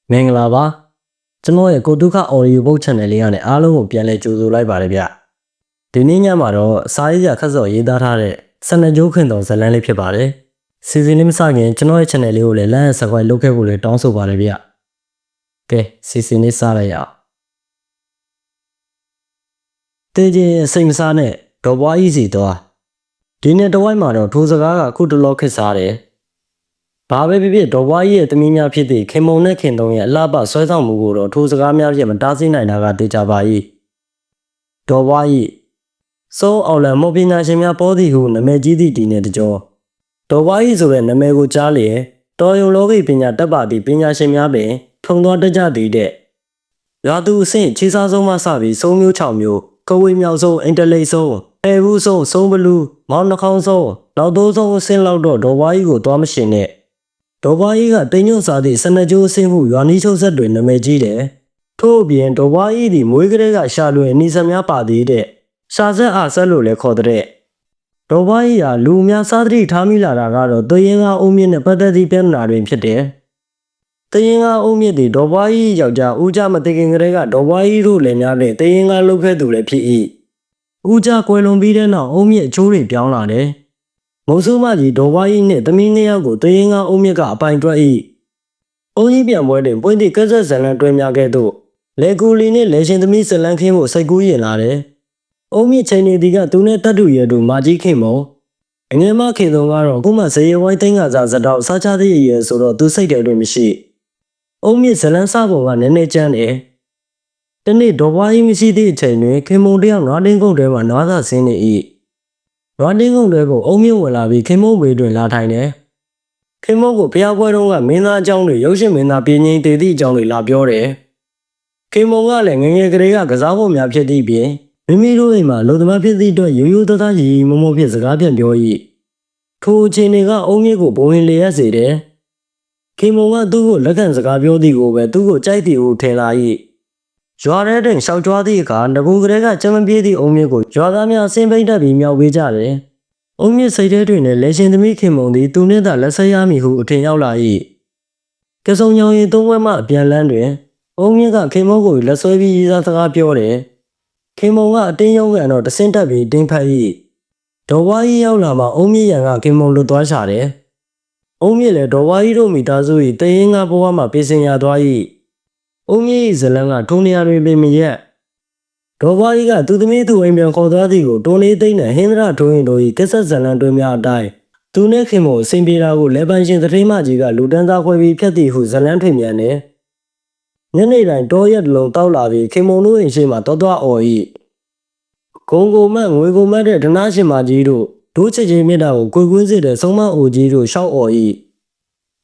မင်္ဂလာပါကျွန်တော်ရဲ့ကိုတုခ audio book channel လေးကနေအားလုံးကိုပြန်လည်ကြိုဆိုလိုက်ပါတယ်ဗျဒီနေ့ညမှာတော့စာရေးရာခက်စော်ရေးသားထားတဲ့12ကျိုးခင်တော်ဇာတ်လမ်းလေးဖြစ်ပါတယ်စီစဉ်လေးမစခင်ကျွန်တော်ရဲ့ channel လေးကိုလည်း like and subscribe လုပ်ခဲ့ဖို့လည်းတောင်းဆိုပါတယ်ဗျကဲစီစဉ်လေးစလိုက်ရအောင်တေးချင်းစိတ်မစားနဲ့ဒေါ်ဘွားကြီးစီတော့ဒီနေ့တဝိုက်မှာတော့ထိုစကားကခုတလောခက်စားတယ်ဘာပဲဖြစ်ဖြစ်ဒေါ်ဘွားကြီးရဲ့တမီးများဖြစ်သည့်ခင်မုံနဲ့ခင်တုံးရဲ့အလှပဆွဲဆောင်မှုကိုတော့ထိုစကားများဖြင့်မတားဆီးနိုင်တာကတေချာပါ၏ဒေါ်ဘွားကြီးစိုးအောင်လံမော်ပညာရှင်များပေါ်သည်ဟုနာမည်ကြီးသည့်ဒီနေ့တကြောဒေါ်ဘွားကြီးဆိုတဲ့နာမည်ကိုကြားလျက်တော်ရုံလောကီပညာတတ်ပါသည့်ပညာရှင်များပင်ထုံသွားတကြသည်တဲ့ရွာသူအဆင့်ခြေစားဆုံးမှစပြီးစုံမျိုး6မျိုးကဝေးမြောက်ဆုံးအင်တလိတ်ဆုံးအဲဘူးဆုံးစုံဘလူးမောင်နှခေါင်းဆုံးနောက်သုံးဆုံးအဆင့်လောက်တော့ဒေါ်ဘွားကြီးကိုသွားမရှင်နဲ့ဒေါ်ဘွားကြီးကတိမ်ညွန့်စားသည့်12ကျိုးအဆင့်မှုရွာနီးချုပ်ဆက်တွင်နာမည်ကြီးတယ်ထို့အပြင်ဒေါ်ဘွားကြီးသည်မွေးကလေးကရှာလွယ်အနီးစပ်များပါသေးတဲ့ရှာဆက်အားဆက်လို့လည်းခေါ်တဲ့ဒေါ်ဘွားကြီးဟာလူများစားသတိထားမိလာတာကတော့တရင်ကားအုံးမြင့်နဲ့ပတ်သက်သည့်ပြဿနာတွင်ဖြစ်တယ်တရင်ကားအုံးမြင့်သည်ဒေါ်ဘွားကြီးယောက်ျားဦးကြမသိခင်ကလေးကဒေါ်ဘွားကြီးတို့လည်းများတဲ့တရင်ကားလုပ်ခဲ့သူလည်းဖြစ်၏ဦးကြကွယ်လွန်ပြီးတဲ့နောက်အုံးမြင့်အချိုးတွေပြောင်းလာတယ်မုံဆိုးမကြီးဒေါ်ဘွားကြီးနှင့်သမီးနှစ်ယောက်ကိုတရင်ကားအုံးမြင့်ကအပိုင်တွက်၏အုံးကြီးပြန်ပွဲတွင်ပွင့်သည့်ကက်ဆက်ဇလန်တွဲများခဲ့သို့လေကူလီနှင့်လေရှင်သမီးဇလန်ခင်းဖို့စိတ်ကူးရင်လာတယ်အုံးမြင့်ချိန်နေသည်ကသူနဲ့တတ်တူရဲ့သူမာကြီးခင်မုံအငယ်မခင်တုံကတော့ခုမှဇရေဝိုင်းသိန်းကစားဇတောက်စားချသည့်အရွယ်ဆိုတော့သူစိတ်တယ်တွင်မရှိအုံးမြင့်ဇလန်စပုံကနည်းနည်းကျန်းတယ်တနေ့ဒေါ်ဘွားကြီးမရှိသည့်အချိန်တွင်ခင်မုံတယောက်နွားတင်းကုန်းထဲမှနွားစာဆင်းနေ၏နွားတင်းကုန်းထဲကိုအုံးမြင့်ဝင်လာပြီးခင်မုံဘေးတွင်လာထိုင်တယ်ခင်မုံကိုဖျားပွဲတုန်းကမင်းသားအကြောင်းတွေရုပ်ရှင်မင်းသားပြင်းငိမ့်တည်သည့်အကြောင်းတွေလာပြောတယ်ခင်မုံကလည်းငငယ်ကလေးကကစားဖို့များဖြစ်သည့်ပြင်မိမိတို့အိမ်မှာလုံသမားဖြစ်သည့်အတွက်ရိုးရိုးသားသားရီရီမုံမုံဖြစ်စကားပြန်ပြော၏ထိုအချိန်တွေကအုံးမြင့်ကိုဘဝင်လျက်စေတယ်ခင်မုံကသူ့ကိုလက်ခံစကားပြောသည်ကိုပဲသူ့ကိုကြိုက်သည်ဟုထင်လာ၏ရွာထဲတွင်ရှောက်ကြွားသည့်အခါငကူကလေးကကြမ်းမပြေးသည့်အုံးမြင့်ကိုရွာသားများအစင်းပိတ်တက်ပြီးမြောက်ပေးကြတယ်အုံးမြင့်စိတ်ထဲတွင်လည်းလေရှင်သမီးခင်မုံသည်သူနှင့်သာလက်ဆက်ရမည်ဟုအထင်ရောက်လာ၏ကစုံညောင်ရင်သုံးဝက်မှအပြန်လန်းတွင်အုံးမြင့်ကခင်မုံကိုလက်ဆွဲပြီးရေးစားစကားပြောတယ်ခင်မုံကအတင်းရုံးကန်တော့တဆင်းတက်ပြီးတင်းဖက်၏ဒေါ်ဝါကြီးရောက်လာမှအုံးမြင့်ရန်ကခင်မုံလွတ်သွားရှာတယ်အုံးမြင့်လည်းဒေါ်ဝါကြီးတို့မိသားစု၏တရင်ကဘဝမှပြင်ဆင်ရသွား၏အုံးမြင့်၏ဇလန်းကထုံနေရာတွင်ပင်မရက်ဒေါ်ဘွားကြီးကသူသမီးသူအိမ်ပြန်ခေါ်သွားသည်ကိုတွန်းလေးသိမ့်နဲ့ဟင်းဒရထိုးရင်တို့၏ကက်ဆက်ဇလန်တွင်များအတိုင်းသူနှင့်ခင်မုံအစဉ်ပြေတာကိုလဲပန်းရှင်သတိမကြီးကလူတန်းသားခွဲပြီးဖြတ်သည်ဟုဇလန်ထွေမြန်နေညနေတိုင်းတောရက်တလုံးတောက်လာပြီးခင်မုံတို့အိမ်ရှိမှတော်တော်အော်၏ဂုံကိုမတ်ငွေကိုမတ်တဲ့ဒနာရှင်မကြီးတို့ဒိုးချစ်ချင်းမြတ်တာကိုကိုကွင်းစစ်တဲ့ဆုံးမအိုကြီးတို့ရှောက်အော်၏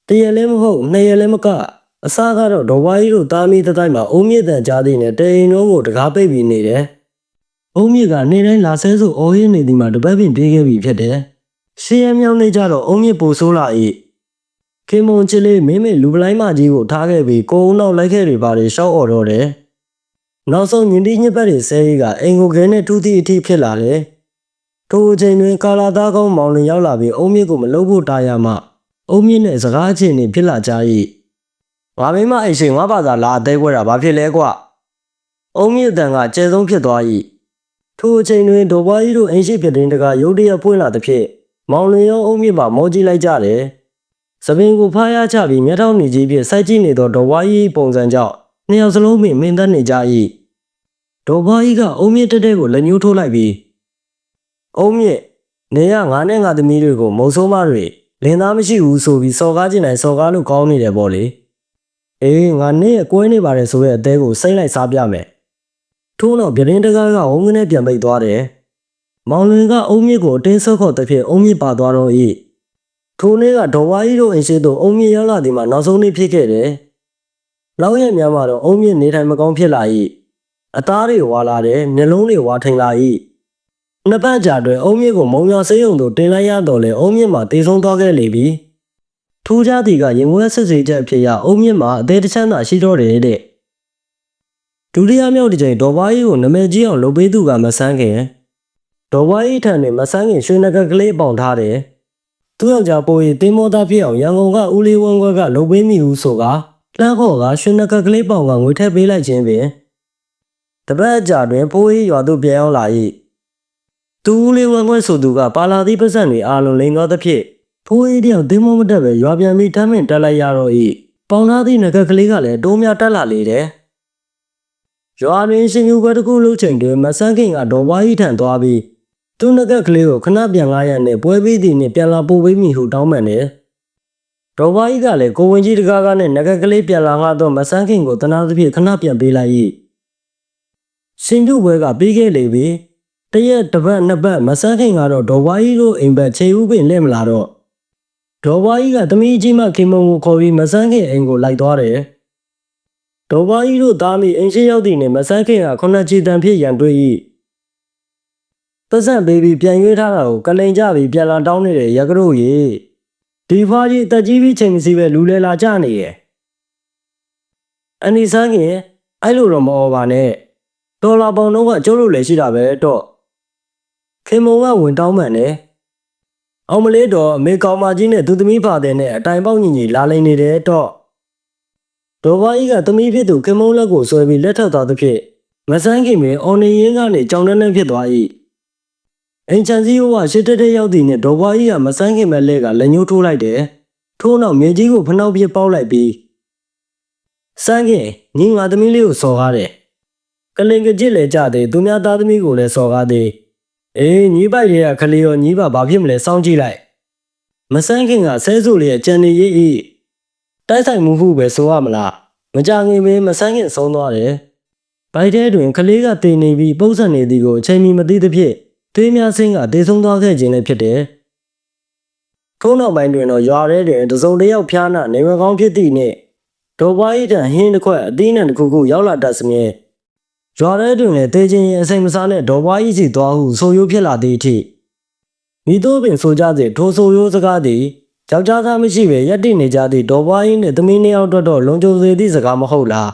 တရလည်းမဟုတ်နှစ်ရလည်းမကအစားကတော့ဒေါ်ဘွားကြီးတို့တာမီတတိုင်းမှာအုံးမြင့်တန်ကြားသည်နဲ့တအိမ်လုံးကိုတကားပိတ်ပြီးနေတယ်။အုံးမြင့်ကနေတိုင်းလာဆဲဆိုအော်ရင်းနေသည်မှာတပတ်ပင်ပြေးခဲ့ပြီဖြစ်တယ်။ရှေးရမြောင်းနေကြတော့အုံးမြင့်ပိုဆိုးလာ၏။ခင်မုံချစ်လေးမိမိလူပလိုက်မကြီးကိုထားခဲ့ပြီးကိုုံနောက်လိုက်ခဲ့တွေပါလေရှောက်အော်တော့တယ်။နောက်ဆုံးညင်တီညစ်ပတ်တွေဆဲကြီးကအိမ်ကိုခဲနဲ့ထူးသည့်အထိဖြစ်လာတယ်။ထိုအချိန်တွင်ကာလာသားကောင်းမောင်လင်ရောက်လာပြီးအုံးမြင့်ကိုမလုပ်ဖို့တားရမှအုံးမြင့်နဲ့စကားချင်းနေဖြစ်လာကြ၏။ငါမိမအိမ်ရှိငါဘာသာလာအသေးခွဲတာဘာဖြစ်လဲကွ။အုံးမြင့်တန်ကကျဲဆုံးဖြစ်သွား၏။ထိုအချိန်တွင်ဒေါ်ဘွားကြီးတို့အိမ်ရှိဖြစ်တဲ့တကာရုတ်တရက်ပွင့်လာသည်ဖြင့်မောင်လင်ရောအုံးမြင့်ပါမောကြည့်လိုက်ကြတယ်။သပင်ကိုဖားရချပြီးမျက်ထောင်နေကြီးဖြင့်စိုက်ကြည့်နေသောဒေါ်ဘွားကြီးပုံစံကြောင့်နှစ်ယောက်စလုံးပင်မင်းသက်နေကြ၏။ဒေါ်ဘွားကြီးကအုံးမြင့်တက်တဲ့ကိုလက်ညှိုးထိုးလိုက်ပြီးအုံးမြင့်နေရငါနဲ့ငါသမီးတွေကိုမုံဆိုးမတွေလင်သားမရှိဘူးဆိုပြီးစော်ကားကျင်တိုင်းစော်ကားလို့ကောင်းနေတယ်ပေါ့လေ။အေးငါနဲ့ကွဲနေပါတယ်ဆိုတဲ့အသေးကိုစိမ့်လိုက်စားပြမယ်ထို့နောက်ပြတင်းတကားကဝုန်းကနေပြန်ပိတ်သွားတယ်မောင်လင်ကအုံးမြင့်ကိုအတင်းဆုပ်ခေါ်တဲ့ဖြင့်အုံးမြင့်ပါသွားတော့၏ထိုနေ့ကဒေါ်ဝါကြီးတို့အိမ်ရှိသို့အုံးမြင့်ရောက်လာသည်မှာနောက်ဆုံးနေ့ဖြစ်ခဲ့တယ်လောက်ရများမှာတော့အုံးမြင့်နေထိုင်မကောင်းဖြစ်လာ၏အသားတွေဝါလာတယ်မျက်လုံးတွေဝါထိန်လာ၏နှစ်ပတ်ကြာတွင်အုံးမြင့်ကိုမုံရွာဆေးရုံသို့တင်လိုက်ရတော့လေအုံးမြင့်မှာတေဆုံးသွားခဲ့လေပြီထူးခြားသည်ကရင်ဝဲစစ်စေးချက်ဖြစ်ရအုံးမြင့်မှာအသေးတချမ်းသာရှိတော့တယ်တဲ့ဒုတိယမြောက်တစ်ချိန်ဒေါ်ဘွားကြီးကိုနမဲကြီးအောင်လုပ်ပေးသူကမဆန်းခင်ဒေါ်ဘွားကြီးထံတွင်မဆန်းခင်ရွှေနဂတ်ကလေးပေါင်ထားတယ်သူယောက်ျားပိုးရီတင်းမောသားဖြစ်အောင်ရန်ကုန်ကဦးလေးဝန်းခွဲကလုပ်ပေးမိဟုဆိုက လှမ်းခေါ်ကရွှေနဂတ်ကလေးပေါင်ကငွေထည့်ပေးလိုက်ခြင်းပင်တပတ်အကြာတွင်ဖိုးအေးရွာသို့ပြန်ရောက်လာ၏သူဦးလေးဝမ်းခွဲဆိုသူကပါလာသည့်ပတ်စံတွေအားလုံးလိမ်သောသဖြင့်ဖိုးအေးတယောက်တင်းမမတက်ပဲရွာပြန်ပြီးထမ်းမင်တက်လိုက်ရတော့၏ပေါင်သားသည့်နဂတ်ကလေးကလည်းတိုးများတက်လာလေတယ်ရွာတွင်ရှင်ယူဘက်တစ်ခုလှုပ်ချိန်တွင်မဆန်းခင်ကဒေါ်ဝါးကြီးထံသွားပြီးသူနဂတ်ကလေးကိုခဏပြန်လာရနှင့်ပွဲပြီးသည်နှင့်ပြန်လာပို့ပေးမိဟုတောင်းပန်တယ်ဒေါ်ဝါးကြီးကလည်းကိုဝင်ကြီးတကားကနဲ့နဂတ်ကလေးပြန်လာငါတော့မဆန်းခင်ကိုတနာသဖြင့်ခဏပြန်ပေးလိုက်၏ရှင်ပြုပွဲကပြီးခဲ့လေပြီတရက်တစ်ပတ်နှစ်ပတ်မဆန်းခင်ကတော့ဒေါ်ဝါးကြီးတို့အိမ်ဘက်ခြေဥပင်လဲမလာတော့ဒေါ်ဝါးကြီးကသမီးကြီးမခင်မုံကိုခေါ်ပြီးမဆန်းခင်အိမ်ကိုလိုက်သွားတယ်ဒေါ်ဝါးကြီးတို့သားမိအိမ်ရှိရောက်သည့်နှင့်မဆန်းခင်ကခုနှစ်ချီတန်ဖြစ်ရန်တွေ့၏ပတ်စံပေးပြီးပြန်ရွေးထားတာကိုကလိန်ကြပြီးပြန်လာတောင်းနေတဲ့ရကတို့ရေဒီဖွားကြီးတက်ကြီးပြီးချိန်မစီပဲလူလဲလာကြနေရဲ့အန်ဒီဆန်းခင်အဲ့လိုတော့မအော်ပါနဲ့ဒေါ်လာပေါင်တော့ကကျိုးလို့လည်းရှိတာပဲတော့ခင်မုံကဝင်တောင်းမှန်တယ်အောင်မလေးတော့အမေကောင်မကြီးနဲ့သူသမီးဖာတဲ့နဲ့အတိုင်ပေါက်ညီညီလာလိမ့်နေတယ်တော့ဒေါ်ဝါကြီးကသမီးဖြစ်သူခင်မုံလက်ကိုဆွဲပြီးလက်ထပ်သွားသဖြင့်မဆန်းခင်ပင်အော်နေရင်းကနေကြောင်နှန်းဖြစ်သွား၏အင်ချန်စီဟိုကရှစ်တက်တက်ရောက်သည်နဲ့ဒေါ်ဝါကြီးကမဆန်းခင်မဲ့လက်ကလက်ညှိုးထိုးလိုက်တယ်ထို့နောက်မြေကြီးကိုဖနှောက်ပြပေါက်လိုက်ပြီးဆန်းခင်ညီငါသမီးလေးကိုစော်ကားတယ်ကလင်ကကြစ်လေကြတယ်သူများသားသမီးကိုလည်းစော်ကားတယ်အေးညီပိုက်တွေကခလေးရောညီပါဘာဖြစ်မလဲစောင့်ကြည့်လိုက်မဆန်းခင်ကဆဲဆူလေးရဲ့ကြံနေရည်တိုက်ဆိုင်မှုဟုပဲဆိုရမလားမကြငင်ပဲမဆန်းခင်ဆုံးသွားတယ်ဘိုက်ထဲတွင်ကလေးကတင်နေပြီးပုတ်ဆက်နေသည်ကိုအချိန်မီမသိသဖြင့်သွေးများဆင်းကတေဆုံးသွားခဲ့ခြင်းလည်းဖြစ်တယ်ထို့နောက်ပိုင်းတွင်တော့ရွာထဲတွင်တစုံတစ်ယောက်ဖျားနာနေမကောင်းဖြစ်သည့်နှင့်ဒေါ်ပွား၏တန်ဟင်းတစ်ခွက်အသီးနှံတစ်ခုခုရောက်လာတတ်စမြဲရွာထဲတွင်လည်းတေခြင်းရင်အစိမ်မစားနဲ့ဒေါ်ပွား၏စီသွားဟုဆိုရိုးဖြစ်လာသည့်အထိမိတို့ပင်ဆိုကြစေထိုဆိုရိုးစကားသည်ယောက်ျားသားမရှိပဲရက်တည်နေကြသည့်ဒေါ်ပွား၏နှင့်သမီးနှစ်ယောက်အတွက်တော့လုံခြုံစေသည့်စကားမဟုတ်လား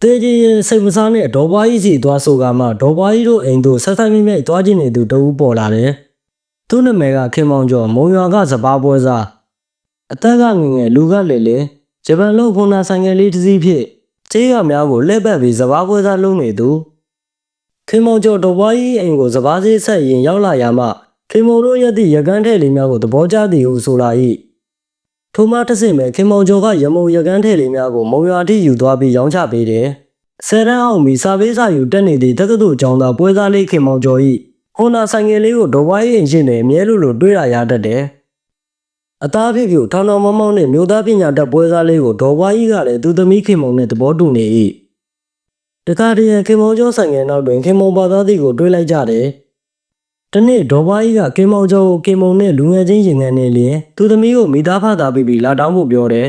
တေခြင်းရင်စိတ်မစားနဲ့ဒေါ်ပွား၏စီသွားဆိုကမှဒေါ်ပွား၏တို့အိမ်သို့ဆက်ဆက်မြဲမြဲသွားခြင်းနေသူတဦးပေါ်လာတယ်သူ့နာမည်ကခင်မောင်ကျော်မုံရွာကစပါးပွဲစားအသက်ကငငယ်လူကလေလေဂျပန်လုံဖုန်နာဆိုင်ငယ်လေးတစ်စီးဖြင့်ကျေးရွာများကိုလှည့်ပတ်ပြီးစပါးပွဲစားလုပ်နေသူခင်မောင်ကျော်တော်ပွားကြီးအိမ်ကိုစပါးစေးဆက်ရင်ရောက်လာရမှခင်မောင်တို့ရက်သည့်ရကန်းထဲလေးများကိုသဘောကျသည်ဟုဆိုလာ၏ထိုမှတစ်ဆင့်ပဲခင်မောင်ကျော်ကရမုံရကန်းထဲလေးများကိုမုံရွာထိယူသွားပြီးရောင်းချပေးတယ်ဆယ်တန်းအောင်ပြီးစာပေးစာယူတက်နေသည့်တက္ကသိုလ်ကျောင်းသားပွဲစားလေးခင်မောင်ကျော်၏ဟိုနာဆိုင်ငယ်လေးကိုတော်ပွားကြီးအိမ်ရှိနေအမြဲလိုတွေးရရတတ်တယ်အသားဖြစ်ဖြူထောင်ထောင်မောင်းမောင်းနဲ့မြို့သားပညာတတ်ပွဲစားလေးကိုဒေါ်ပွားကြီးကလည်းသူသမီးခင်မုံနဲ့သဘောတူနေ၏တခါတည်းခင်မုံကျော်ဆိုင်ငယ်နောက်တွင်ခင်မုံပါသားသည်ကိုတွေးလိုက်ကြတယ်တနေ့ဒေါ်ပွားကြီးကခင်မုံကျော်ကိုခင်မုံနဲ့လူငယ်ချင်းရင်ငယ်နဲ့လျင်သူသမီးကိုမိသားဖသားပြီးလာတောင်းဖို့ပြောတယ်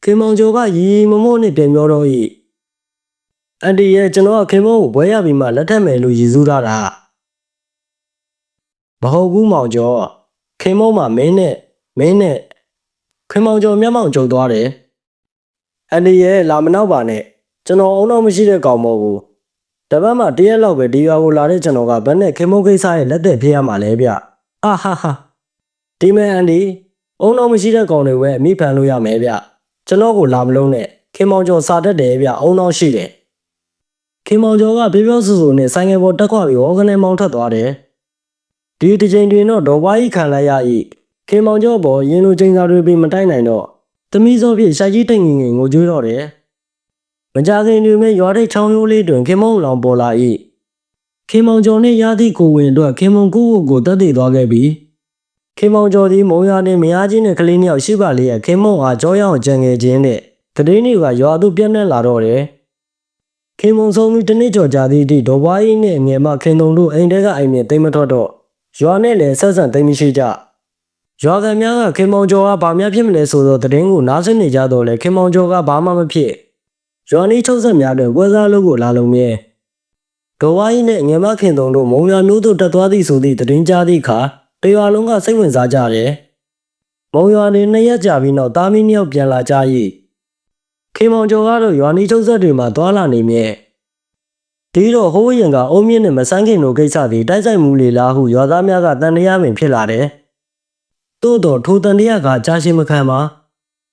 ခင်မုံကျော်ကရီရီမမို့နဲ့ပြန်ပြောတော့၏အန်တီရဲ့ကျွန်တော်ကခင်မုံကိုဘွဲရပြီးမှလက်ထက်မယ်လို့ရည်စူးထားတာမဟုတ်ဘူးမောင်ကျော်ခင်မုံမှာမင်းနဲ့ခင်မောင်ကျော်မျက်မှောင်ကျုံသွားတယ်အန်ဒီရဲ့လာမနောက်ပါနဲ့ကျွန်တော်အုံတော့မရှိတဲ့ကောင်မဟုတ်ဘူးတပတ်မှတရက်လောက်ပဲဒီရွာကိုလာတဲ့ကျွန်တော်ကဘယ်နဲ့ခင်မုံကိစ္စရဲ့လက်သက်ဖြစ်ရမှာလဲဗျအာဟာဟာဒီမဲအန်ဒီအုံတော့မရှိတဲ့ကောင်တွေပဲအမိဖန်လို့ရမယ်ဗျကျွန်တော်ကိုလာမလုံးနဲ့ခင်မောင်ကျော်စာတတ်တယ်ဗျအုံတော့ရှိတယ်ခင်မောင်ကျော်ကပြောဆူဆူနဲ့ဆိုင်ငယ်ပေါ်တက်ခွာပြီးဟောကနေမောင်းထွက်သွားတယ်ဒီတစ်ချိန်တွင်တော့ဒေါ်ပွားကြီးခံလိုက်ရ၏ခင်မောင်ကျော်ပေါ်ရင်လိုချင်းစာတွေပြီးမတိုက်နိုင်တော့သမီးစောဖြင့်ရှိုက်ကြီးတိတ်ငင်ငင်ကိုကြွေးတော့တယ်မကြခင်တွင်မဲ့ရွာထိပ်ချောင်းရိုးလေးတွင်ခင်မောင်လောင်ပေါ်လာ၏ခင်မောင်ကျော်နှင့်ရသည့်ကိုဝင်အတွက်ခင်မောင်ကိုတက်တည်သွားခဲ့ပြီးခင်မောင်ကျော်သည်မုံရွာနှင့်မယားကြီးနှင့်ကလေးနှစ်ယောက်ရှိပါလေရဲ့ခင်မောင်အားကြောရောက်ကြံငယ်ခြင်းနှင့်တတိနေကရွာသို့ပြန့်နှံ့လာတော့တယ်ခင်မောင်ဆုံးပြီးတနစ်ကျော်ကြာသည့်အထိဒေါ်ပွားကြီးနှင့်ငယ်မခင်တုံတို့အိမ်ထဲကအိမ်မြင့်တိမ်မထွက်တော့ရွာနဲ့လည်းဆက်ဆံသိမ်းမရှိကြရွာသားများကခင်မောင်ကျော်ကဘာများဖြစ်မလဲဆိုသောသတင်းကိုနားဆင်နေကြတော့လေခင်မောင်ကျော်ကဘာမှမဖြစ်ရွာနီးချုပ်ဆက်များတွင်ပွဲစားလုပ်ကိုလာလုံးမြဲဒေါ်ဝါကြီးနှင့်ငယ်မခင်တုံတို့မုံရွာမျိုးသို့တက်သွားသည်ဆိုသည့်သတင်းကြားသည့်အခါတရွာလုံးကစိတ်ဝင်စားကြတယ်မုံရွာတွင်2ရက်ကြာပြီးနောက်သားမီး2ယောက်ပြန်လာကြ၏ခင်မောင်ကျော်ကတော့ရွာနီးချုပ်ဆက်တွေမှာသွားလာနေမြဲဒီတော့ဟိုးရင်ကအုံးမြင့်နဲ့မဆန်းခင်တို့ကိစ္စတွေတိုက်ဆိုင်မှုလေလားဟုရွာသားများကတန်တရားပင်ဖြစ်လာတယ်။သို့တော့ထိုတန်တရားကကြာရှည်မခံပါ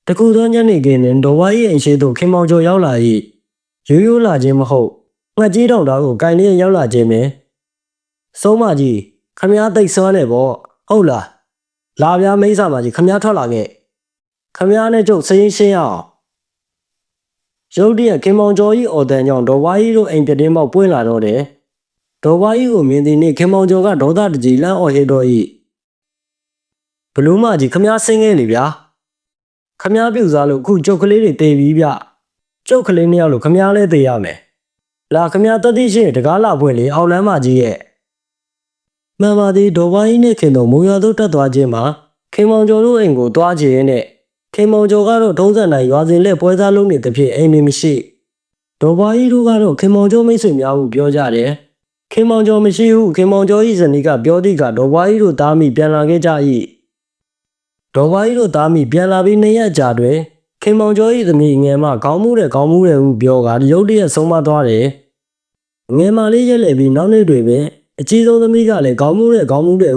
တကူသောညနေခင်းတွင်ဒေါ်ဝါ၏အိမ်ရှိသို့ခင်မောင်ကျော်ရောက်လာ၏ရိုးရိုးလာခြင်းမဟုတ်ငှက်ကြီးတောင်သားကိုကင်လျက်ရောက်လာခြင်းပင်စုံးမကြီးခမည်းသိပ်စွမ်းနေပေါ့ဟုတ်လားလာပြားမိတ်ဆာမကြီးခမည်းထွက်လာခဲ့ခမည်းနဲ့ကျုပ်စရင်ရှင်းရအောင်ရုတ်တရက်ခင်မောင်ကျော်၏အော်တန်ကြောင့်ဒေါ်ဝါ၏တို့အိမ်ပြတင်းပေါက်ပွင့်လာတော့တယ်ဒေါ်ဝါ၏ကိုမြင်သည်နှင့်ခင်မောင်ကျော်ကဒေါသတကြီးလန့်အော်ဟစ်တော့၏ဘလူးမကြီးခမည်းဆင်းခဲ့လေဗျာခမည်းပြုတ်စားလို့အခုကျုပ်ကလေးတွေတေးပြီးဗျကျုပ်ကလေးနှစ်ယောက်လို့ခမည်းလည်းတေးရမယ်လာခမည်းတတိရှိတကားလာပွင့်လေအောင်လန်းမကြီးရဲ့မှန်ပါသည်ဒေါ်ဝါကြီးနဲ့ခင်တော်မုံရွာသို့တက်သွားခြင်းမှာခင်မောင်ကျော်တို့အိမ်ကိုတွားခြင်းနဲ့ခင်မောင်ကျော်ကတော့ထုံးစံတိုင်းရွာစဉ်လက်ပွဲစားလုံးနေသဖြင့်အိမ်တွင်မရှိဒေါ်ဝါကြီးတို့ကတော့ခင်မောင်ကျော်မိတ်ဆွေများဟုပြောကြတယ်ခင်မောင်ကျော်မရှိဟုခင်မောင်ကျော်၏ဇနီးကပြောသည့်ကဒေါ်ဝါကြီးတို့သားမိပြန်လာခဲ့ကြ၏ဒေါ်ဝါကြီးတို့သားမိပြန်လာပြီး2ရက်ကြာတွင်ခင်မောင်ကျော်၏သမီးငယ်မခေါင်းမူးတယ်ဟုပြောကရုတ်တရက်ဆုံးမသွားတယ်ငယ်မလေးရက်လေပြီးနောက်နေ့တွေပင်အကြီးဆုံးသမီးကလည်းခေါင်းမူးတယ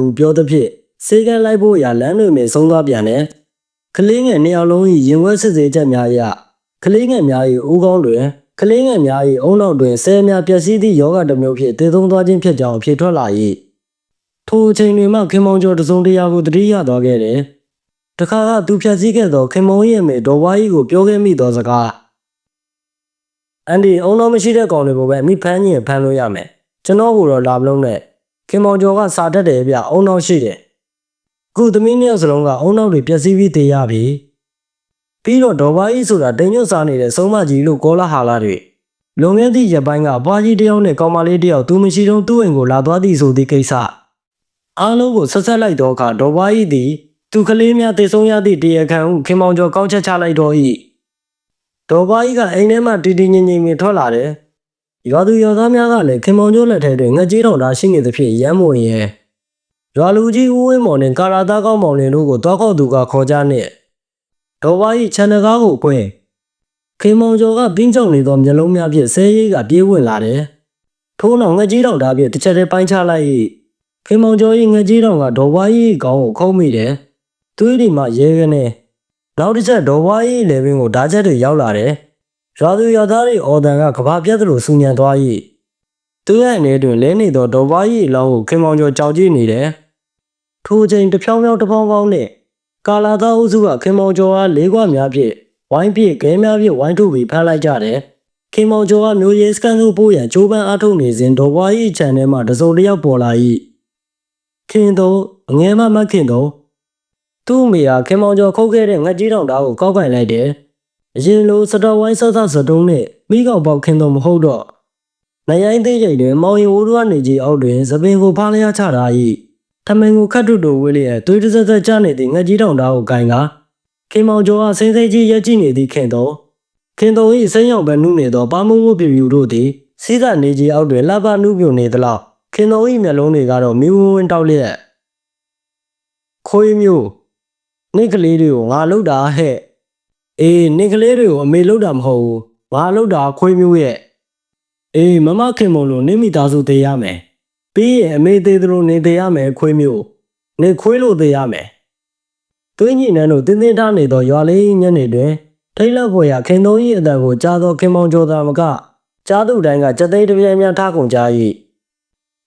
်ဟုပြောသဖြင့်စေကန်းလိုက်ဖို့ရာလမ်းတွေမှာဆုံးသွားပြန်တယ်ကလေးငယ်နှစ်ယောက်လုံး၏ရင်ဝက်စစ်စေချက်များအရကလေးငယ်များ၏ဦးခေါင်းတွင်ကလေးငယ်များ၏အုံနောက်တွင်ဆဲများပျက်စီးသည့်ယောဂတစ်မျိုးဖြင့်တည်သုံးသွားခြင်းဖြစ်ကြောင်းအဖြစ်ထွက်လာ၏ထိုအချိန်တွင်မှခင်မောင်ကျော်တစုံတရာကိုတတိယသွားခဲ့တယ်တခါကသူဖြတ်စည်းခဲ့သောခင်မောင်၏အမေဒေါ်ဝါကြီးကိုပြောခဲ့မိသောစကားအန်ဒီအုံနောက်မရှိတဲ့ကောင်တွေကိုပဲအမိဖမ်းရင်ဖမ်းလို့ရမယ်ကျွန်တော်ကိုတော့လာမလုံးနဲ့ခင်မောင်ကျော်ကစာတတ်တယ်ဗျအုံနောက်ရှိတယ်ခုသမီးနှစ်ယောက်စလုံးကအုံနောက်တွေပျက်စီးပြီးတေးရပြီပြီးတော့ဒေါ်ဝါကြီးဆိုတာတိမ်ညွတ်စားနေတဲ့စုံမကြီးလို့ကောလာဟာလာတွေလွန်ခဲ့သည့်ရက်ပိုင်းကအဖွားကြီးတယောက်နဲ့ကောင်မလေးတယောက်သူမရှိတော့သူ့အိမ်ကိုလာသွားသည်ဆိုသည့်ကိစ္စအားလုံးကိုဆက်လိုက်တော့အခါဒေါ်ဝါကြီးသည်သူကလေးများတေဆုံးရသည့်တရားခံဟုခင်မောင်ကျော်ကောင်းချက်ချလိုက်တော့၏ဒေါ်ဝါကြီးကအိမ်ထဲမှတီတီငင်ငင်ပင်ထွက်လာတယ်ရွာသူရွာသားများကလည်းခင်မောင်ကျော်လက်ထဲတွင်ငှက်ကြီးတောင်သားရှိနေသဖြင့်ရမ်းမွေရဲ့ရွာလူကြီးဦးဝင်းမော်နှင့်ကာလာသားကောင်းမောင်လင်တို့ကိုတွားခေါ်သူကခေါ်ကြနှင့်ဒေါ်ဝါကြီးခြံတကားကိုဖွင့်ခင်မောင်ကျော်ကပင်းကြောင်နေသောမျက်လုံးများဖြင့်ဆဲရိပ်ကပြေးဝင်လာတယ်ထို့နောက်ငှက်ကြီးတောင်သားဖြင့်တစ်ချက်တည်းပိုင်းချလိုက်၏ခင်မောင်ကျော်၏ငှက်ကြီးတောင်ကဒေါ်ဝါကြီးခေါင်းကိုခုံးမိတယ်သွေးတွေမှရဲကနေနောက်တစ်ချက်ဒေါ်ဝါကြီးလေပင်ကိုဓာချက်တွေရောက်လာတယ်ရွာသူရွာသားတွေအော်တန်ကကဘာပြတ်သလိုစူညံသွား၏သူရဲ့အနေတွင်လဲနေသောဒေါ်ဝါကြီးအလောင်းကိုခင်မောင်ကျော်ကြောက်ကြည့်နေတယ်ထိုအချိန်တဖြောင်းဖြောင်းတပေါင်းပေါင်းနဲ့ကာလာသားအုပ်စုကခင်မောင်ကျော်အားလေးခွများဖြင့်ဝိုင်းပြည့်ခဲများဖြင့်ဝိုင်းထုတ်ပြီးဖမ်းလိုက်ကြတယ်ခင်မောင်ကျော်ကမျိုးရေးစကန်သို့ပို့ရန်ကြိုးပမ်းအားထုတ်နေစဉ်ဒေါ်ဝါကြီးခြံထဲမှတစုံတစ်ယောက်ပေါ်လာ၏ခင်တော်အငယ်မခင်တော်သူ့အမေကခင်မောင်ကျော်ခုတ်ခဲ့တဲ့ငှက်ကြီးတောင်သားကိုကောက်ကင်လိုက်တယ်အရင်လိုစတော်ဝိုင်းဆော့စတုံးနဲ့မိကောက်ပေါက်ခင်တော်မဟုတ်တော့နိုင်ရိုင်းသေးချိန်တွင်မောင်ရင်ဝိုးတို့ကနေကြီးအောက်တွင်သပင်ကိုဖားလျားချထား၏ထမင်းကိုခတ်တုတူဝေးလျက်သွေးတစက်စက်ကျနေသည့်ငှက်ကြီးတောင်သားကိုကင်ကခင်မောင်ကျော်အားစိမ့်စိမ့်ကြီးရက်ကြည့်နေသည့်ခင်တော်၏စိမ့်ရောက်ပဲနုနေသောပါမုံမှုပြပြူတို့သည်စီးစာနေကြီးအောက်တွင်လှပနုပြိုနေသလောက်ခင်တော်၏မျက်လုံးတွေကတော့မီးဝင်းဝင်းတောက်လျက်ခွေးမျိုးနေကလေးတွေကိုငါလှုပ်တာဟဲ့အေးနေကလေးတွေကိုအမေလှုပ်တာမဟုတ်ဘူးငါလှုပ်တာခွေးမျိုးရဲ့အေးမမခင်မုံလို့နေမိသားစုသေးရမယ်ပြီးရင်အမေသေးသလိုနေသေးရမယ်ခွေးမျိုးနေခွေးလို့သေးရမယ်သွေးညင်နှန်းတို့တင်းတင်းထားနေသောရွာလေးညနေတွင်ထိတ်လန့်ဖွယ်ရာခင်သုံး၏အတန်ကိုကြားသောခင်မောင်ကျော်သာမကကြားသူတိုင်းကကြက်သိန်းတစ်ပြိုင်များထားကုန်ကြ၏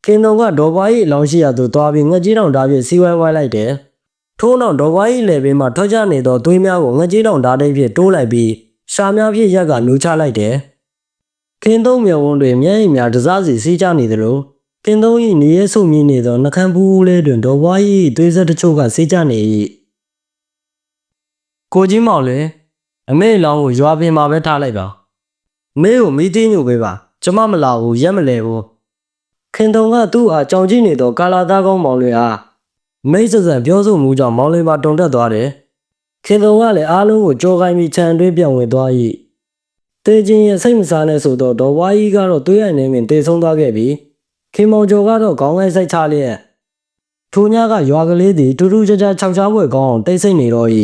ခင်သုံးကဒေါ်ပွား၏အလောင်းရှိရာသို့သွားပြီးငှက်ကြီးတောင်ဓာတ်ဖြင့်စီးဝိုင်းဝိုင်းလိုက်တယ်ထို့နောက်ဒေါ်ပွား၏လေပင်မှထွက်ကျနေသောသွေးများကိုငှက်ကြီးတောင်ဓာတ်ဖြင့်တိုးလိုက်ပြီးရှာများဖြင့်ရက်ကနူးချလိုက်တယ်ခင်သုံးမျက်ဝန်းတွင်မျက်ရည်များတစားစီစီးကျနေသလိုခင်သုံး၏နေရဲဆုပ်မြည်နေသောနှကမ်းဖူးလေးတွင်ဒေါ်ပွား၏သွေးဆက်တချို့ကစီးကျနေ၏ကိုကြီးမောင်လည်းအမေအလောင်းကိုရွာပင်မှာပဲထားလိုက်ပါမေကိုမီးတင်းညိုပေးပါကျမမလာဘူးရက်မလဲဘူးခင်တုံကသူ့အားကြောင်ကြည့်နေသောကာလာသားကောင်းမောင်လေးအားမိတ်ဆက်ဆံပြောဆိုမှုကြောင့်မောင်လေးပါတုန်တက်သွားတယ်ခင်တုံကလည်းအားလုံးကိုကြောကိုင်းပြီးခြံအတွင်းပြန်ဝင်သွား၏တေချင်းရဲ့စိတ်မစားနဲ့ဆိုတော့ဒေါ်ဝါကြီးကတော့သွေးရိုင်နေမြင်တေဆုံးသွားခဲ့ပြီခင်မောင်ကျော်ကတော့ခေါင်းကိုက်ဆိုင်ချလျက်ထိုညကရွာကလေးသည်တူတူကြကြခြောက်ချားပွဲကောင်းအောင်တိတ်ဆိတ်နေတော့၏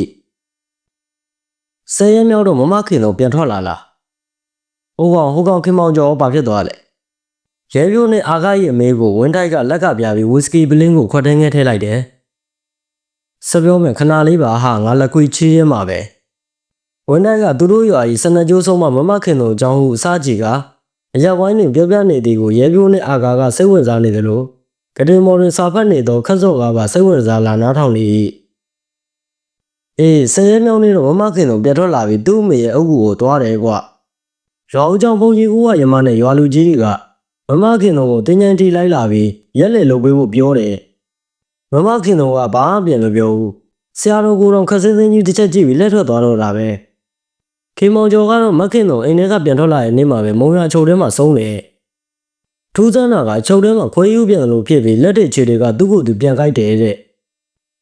ဆယ်ရက်မြောက်တော့မမခင်တော့ပြန်ထွက်လာလားဟိုကောင်ခင်မောင်ကျော်ဘာဖြစ်သွားလဲရဲပြိုးနဲ့အာခါရဲ့အမေကိုဝင်းတိုက်ကလက်ကပြပြီးဝီစကီပလင်းကိုခွက်ထဲငဲထည့်လိုက်တယ်စပြောမယ်ခဏလေးပါဟာငါလက်ကွေးချီးရဲမှာပဲ ဝန်ထမ်းကသူတို့ရွာကြီးစနကြိုးဆုံးမှမမခင်တို့အကြောင်းဟုအစားကြည့်ကအရက်ဝိုင်းတွင်ပြောပြနေသည်ကိုရဲပြိုးနှင့်အာကာကစိတ်ဝင်စားနေသလိုကတင်မော်တွင်စာဖတ်နေသောခက်စော့ကားပါစိတ်ဝင်စားလာနားထောင်နေ၏ဆယ်ရဲမြောင်းနေတော့မမခင်တို့ပြတ်ထွက်လာပြီးသူ့အမေရဲ့အုပ်ကူကိုသွားတယ်ကွရွာဦးကျောင်းဘုံကြီးဦးဝရမနဲ့ရွာလူကြီးတွေကမမခင်တို့ကိုတင်းကျန်းတီလိုက်လာပြီးရက်လက်လုပ်ပေးဖို့ပြောတယ်မမခင်တို့ကဘာမှပြန်မပြောဘူးဆရာတော်ကိုယ်တော်ခက်စင်းစင်းကြီးတစ်ချက်ကြည့်ပြီးလက်ထွက်သွားတော့တာပဲခင်မောင်ကျော်ကတော့မခင်တို့အိမ်ထဲကပြန်ထွက်လာတဲ့နေ့မှာပဲမုံရအချုပ်ထဲမှာဆုံးတယ်ထူးဆန်းတာကအချုပ်ထဲမှာခွေးယူပြန်လို့ဖြစ်ပြီးလက်တွေခြေတွေကသူ့ကိုယ်သူပြန်ကြိုက်တယ်တဲ့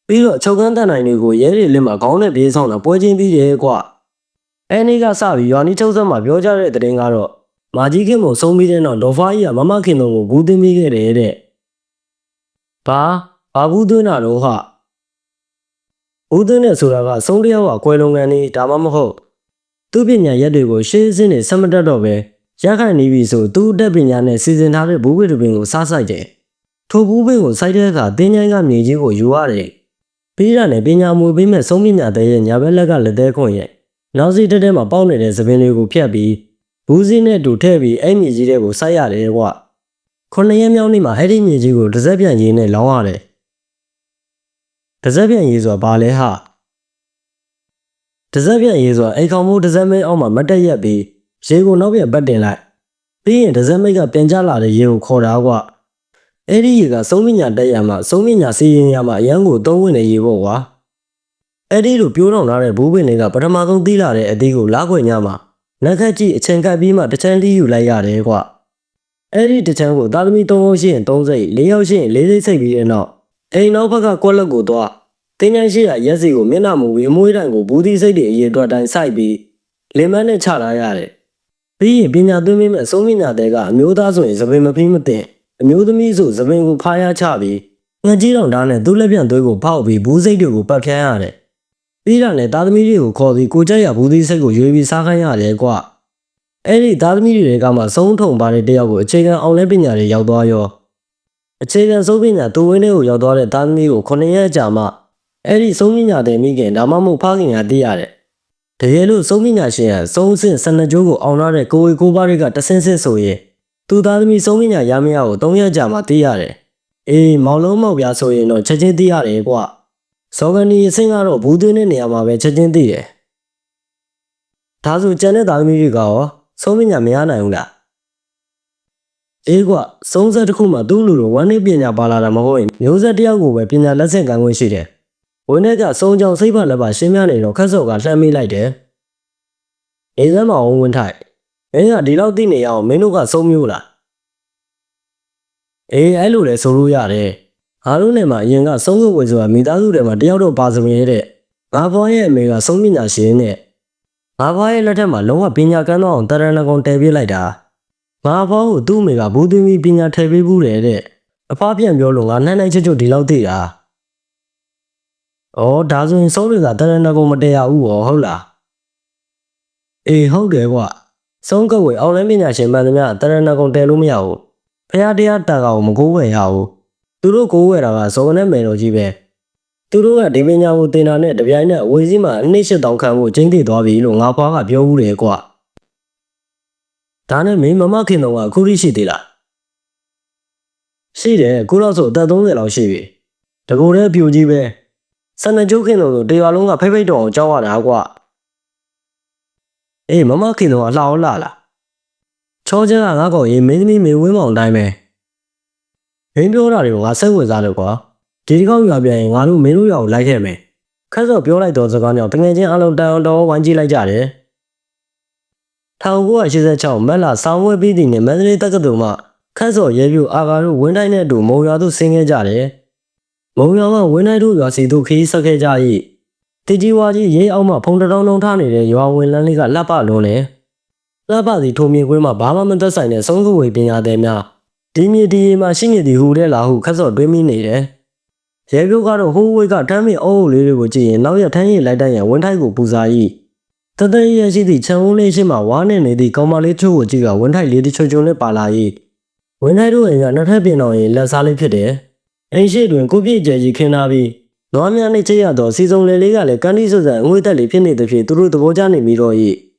ပြီးတော့ချုပ်ကန်းတန်နိုင်တွေကိုရဲတွေလက်မှာခေါင်းနဲ့ပြေးဆောင်တာပွဲချင်းပြီးတယ်ကွအဲနေ့ကစပြီးရွာနီးချုပ်ဆက်မှာပြောကြတဲ့တဲ့တင်ကတော့မာကြီးခင်မို့ဆုံးပြီးတဲ့နောက်ဒေါ်ဖားကြီးကမမခင်တို့ကိုဘူးသွင်းပေးခဲ့တယ်တဲ့ဘာဘူးသွင်းတာတော့ဟာဘူးသွင်းတဲ့ဆိုတာကဆုံးတယောက်ကကွယ်လုံကန်နေဒါမှမဟုတ်သူ့ပညာရက်တွေကိုရှင်းစင်းနဲ့ဆက်မတက်တော့ပဲရက်ခိုင်နေပြီဆိုသူ့တက်ပညာနဲ့စီစဉ်ထားတဲ့ဘူးဝိတပင်ကိုစားဆိုင်တယ်ထိုဘူးပင်ကိုစိုက်တဲ့အခါတင်းချိုင်းကမြေကြီးကိုယူရတယ်ပြီးတာနဲ့ပညာမူပေးမဲ့ဆုံးပညာတဲ့ရဲ့ညာဘက်လက်ကလက်သေးခွန်ရဲ့နောက်စီတက်မှာပေါက်နေတဲ့သပင်တွေကိုဖြတ်ပြီးဘူးစည်းနဲ့တူထည့်ပြီးအဲ့မြေကြီးတွေကိုစိုက်ရတယ်ကွ9ရက်မြောက်နေ့မှာအဲ့ဒီမြေကြီးကိုတစ်စက်ပြန်ရည်နဲ့လောင်းရတယ်တစ်စက်ပြန်ရည်ဆိုတာဘာလဲဟာတစ်စက်ပြန်ရည်ဆိုတာအိမ်ခေါင်မိုးတစ်စက်မိတ်အောက်မှာမတက်ရက်ပြီးရေကိုနောက်ပြန်ပတ်တင်လိုက်ပြီးရင်တစ်စက်မိတ်ကပြန်ကျလာတဲ့ရေကိုခေါ်တာကွအဲ့ဒီရေကဆုံးပညာတက်ရမှာဆုံးပညာစီရင်ရမှာအရန်ကိုသုံးဝင်နေရေပေါ့ကွာအဲ့ဒီလိုပြိုးထောင်ထားတဲ့ဘူးပင်တွေကပထမဆုံးသီးလာတဲ့အသီးကိုလာခွေညမှာလက်ခက်ကြည့်အချိန်ကပ်ပြီးမှတစ်ချမ်းသီးယူလိုက်ရတယ်ကွအဲ့ဒီတစ်ချမ်းကိုသားသမီး3ယောက်ရှိရင်3စိတ်4ယောက်ရှိရင်4စိတ်စိတ်ပြီးတဲ့နောက်အိမ်နောက်ဘက်ကကွက်လက်ကိုသွားတင်းချိုင်းရှိရရက်စီကိုမျက်နှာမူပြီးအမွှေးတိုင်ကိုဘူးသီးစိတ်တွေအရေအတွက်တိုင်းစိုက်ပြီးလင်မန်းနဲ့ချထားရတယ်ပြီးရင်ပညာသွင်းမိမဲ့ဆုံးပညာတဲ့ကအမျိုးသားဆိုရင်သပင်မဖိမတင်အမျိုးသမီးဆိုသပင်ကိုဖားရချပြီးငှက်ကြီးတောင်ဓာတ်နဲ့သူ့လက်ပြန်သွေးကိုဖောက်ပြီးဘူးစိတ်တွေကိုပတ်ဖြန်းရတယ်ပြီးတာနဲ့သားသမီးတွေကိုခေါ်ပြီးကိုကြက်ရဘူးသီးစိတ်ကိုရွေးပြီးစားခိုင်းရတယ်ကွအဲ့ဒီသားသမီးတွေကမှစုံထုံပါတဲ့တယောက်ကိုအခြေခံအောင်လဲပညာတွေရောက်သွားရောအခြေခံဆုံးပညာတူဝင်းတွေကိုရောက်သွားတဲ့သားသမီးကို9ရက်ကြာမှအဲ့ဒီဆုံးပညာတဲ့မိခင်ဒါမှမဟုတ်ဖခင်ကသိရတယ်တကယ်လို့ဆုံးပညာရှင်ကစုံစင်12ကျိုးကိုအောင်ရတဲ့ကိုဝေကိုပါတွေကတဆင်းဆင်းဆိုရင်သူသားသမီးဆုံးပညာရမရကို3ရက်ကြာမှသိရတယ်မောင်လုံးမောက်ပြဆိုရင်တော့ချက်ချင်းသိရတယ်ကွစောကနီအဆင့်ကတော့ဘူးသွင်းတဲ့နေရာမှာပဲချက်ချင်းသိတယ်ဒါဆိုကျန်တဲ့သားသမီးတွေကရောဆုံးပညာမရနိုင်ဘူးလားကွစုံစက်တစ်ခုမှသူ့လူလိုဝမ်းနည်းပညာပါလာတာမဟုတ်ရင်မျိုးဆက်တယောက်ကိုပဲပညာလက်ဆင့်ကမ်းခွင့်ရှိတယ်ဝင်းထဲကစုံကြောင်စိတ်ပါလက်ပါရှင်းပြနေတော့ခက်စော့ကလှမ်းမိလိုက်တယ်နေစမ်းမအောင်ဝင်ထိုက်မင်းကဒီလောက်သိနေရအောင်မင်းတို့ကစုံမျိုးလားအဲ့လိုလေဆိုလို့ရတယ်အားလုံးနဲ့မှအရင်ကစုံစုံဝေဆိုတာမိသားစုတွေမှာတယောက်တော့ပါစမရဲတဲ့ငါဘွားရဲ့အမေကစုံပညာရှင်နဲ့ငါဘွားရဲ့လက်ထက်မှာလုံးဝပညာကန်းတော့အောင်တရဏဂုံတည်ပြလိုက်တာငါဘွားကိုသူ့အမေကဘူးသွင်းပြီးပညာထည့်ပေးဘူးတဲ့အဖပြန်ပြောလို့ငါနှမ်းနှိုင်းချွတ်ချွတ်ဒီလောက်သိတာဒါဆိုရင်စုံးတွေကတရဏဂုံမတည်ရဘူးရောဟုတ်လားဟုတ်တယ်ကွစုံးကဝေအောင်လဲပညာရှင်မှန်သမျှတရဏဂုံတည်လို့မရဘူးဖះတရားတာကောင်မကိုးဝယ်ရဘူးသူတို့ကိုးဝယ်တာကဇော်နဲ့မယ်တော်ကြီးပဲသူတို့ကဒီပညာကိုသင်တာနဲ့တပြိုင်နက်အဝေးစီးမှာအနည်း8000ခန့်ဖို့ကျင်းသိသွားပြီလို့ငါဖွားကပြောဘူးတယ်ကွဒါနဲ့မင်းမမခင်တော်ကအခုထိရှိသေးလားရှိတယ်အခုတော့ဆိုအသက်30လောက်ရှိပြီတကူတည်းပြူကြီးပဲ12ကျုပ်ခင်တော်ဆိုတရွာလုံးကဖိတ်ဖိတ်တော်အောင်ကြောက်ရတာကွမမခင်တော်ကလှအောင်လှလားချောချက်ကငါကောင်ရေးမင်းသမီးမေဝင်းမောင်တိုင်းပဲမင်းပြောတာတွေကိုငါစိတ်ဝင်စားလို့ကွာဒီကောက်ရွာပြန်ရင်ငါတို့မင်းတို့ရွာကိုလိုက်ခဲ့မယ်ခက်စော့ပြောလိုက်တော့စကားကြောင့်တငယ်ချင်းအလုံးတန်အောင်တော်ဝိုင်းကြည့်လိုက်ကြတယ်1986မက်လာဆောင်းဝဲပြီးသည်နဲ့မန္တလေးတက္ကသိုလ်မှခက်စော့ရဲပြူအာဃာတို့ဝင်းတိုင်းနဲ့အတူမုံရွာသို့ဆင်းခဲ့ကြတယ်မုံရွာကဝင်းတိုင်းတို့ရွာစီသို့ခရီးဆက်ခဲ့ကြ၏တကြီးဝါကြီးရဲအောင်မှဖုံတတောင်းလုံးထားနေတဲ့ရွာဝင်လန်းလေးကလှပလုံးနဲ့လှပစီထိုမြေခွေးမှာဘာမှမသက်ဆိုင်တဲ့ဆုံးစုဝေပညာသည်များဒီမြေဒီရေမှာရှိနေသည်ဟူတဲ့လာဟုခက်စော့တွေးမိနေတယ်ရဲပြိုးကတော့ဟိုးဝေးကထမ်းမင်းအုပ်လေးတွေကိုကြည့်ရင်နောက်ရထမ်းရည်လိုက်တန်းရန်ဝင်းထိုက်ကိုပူစား၏တသက်ရရှိသည့်ခြံဝန်းလေးရှိမှဝါနဲ့နေသည့်ကောင်မလေးချို့ကိုကြည့်ကဝင်းထိုက်လေးတချို့ချို့နဲ့ပါလာ၏ဝင်းထိုက်တို့အိမ်ကနှစ်ထပ်ပြင်တော်ရင်လက်စားလေးဖြစ်တယ်အိမ်ရှိတွင်ကိုပြည့်ကျဲကြီးခင်းထားပြီး နွားများနှိတ်ချရသောစီစုံလေလေးကလည်းကန်ဒီဆွဆန်အငွေသက်လေးဖြစ်နေသဖြင့်သူတို့သဘောကျနေပြီးတော့၏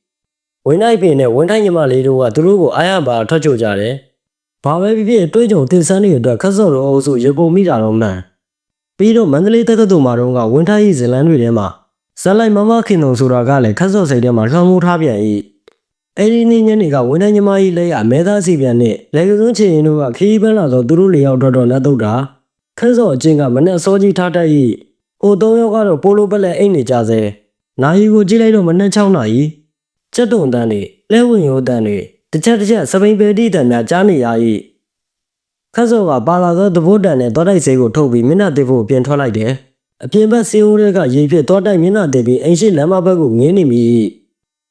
ဝင်းတိုင်းပင်နဲ့ဝင်းတိုင်းညီမလေးတို့ကသူတို့ကိုအားရပါထွက်ကြကြတယ်။ဘာပဲဖြစ်ဖြစ်တွေးကြုံသင်ဆန်းတွေအတွက်ခက်စော်တော်အုပ်စုရေပုံမိတာတော့မှန်ပြီးတော့မန္တလေးတက္ကသိုလ်မှာတော့ကဝင်းတိုင်း၏ဇလန်းတွေထဲမှာဇက်လိုက်မမခင်တုံဆိုတာကလည်းခက်စော်စိတ်ထဲမှာလှောင်မိုးထားပြန်၏အဲဒီနေ့ညနေကဝင်းတိုင်းညီမကြီးလေးအမဲသားစီပြန်နဲ့လေကစွန်းချင်ရင်တို့ကခီးပန်းလာတော့သူတို့၄ယောက်တော့နတ်တုတ်တာခက်စော်အချင်းကမနဲ့စောကြီးထားတတ်၏ဟို၃ယောက်ကတော့ပိုလိုပလက်အိတ်နေကြစေနာယီကိုကြည့်လိုက်တော့မနဲ့6နာရီကျက်တုံတန်းတွေလဲဝင်ရိုးတန်းတွေတစ်ချက်စပိန်ပယ်တီတန်များကြားနေရ၏ခက်စောကပါလာသောသဘောတန်နဲ့တောတိုက်ဆေးကိုထုတ်ပြီးမျက်နှာတစ်ဖို့ပြင်ထွက်လိုက်တယ်အပြင်ဘက်စီအိုးတွေကရေဖြစ်တောတိုက်မျက်နှာတစ်ပြီးအိမ်ရှိလမ်းမဘက်ကိုငင်းနေမိ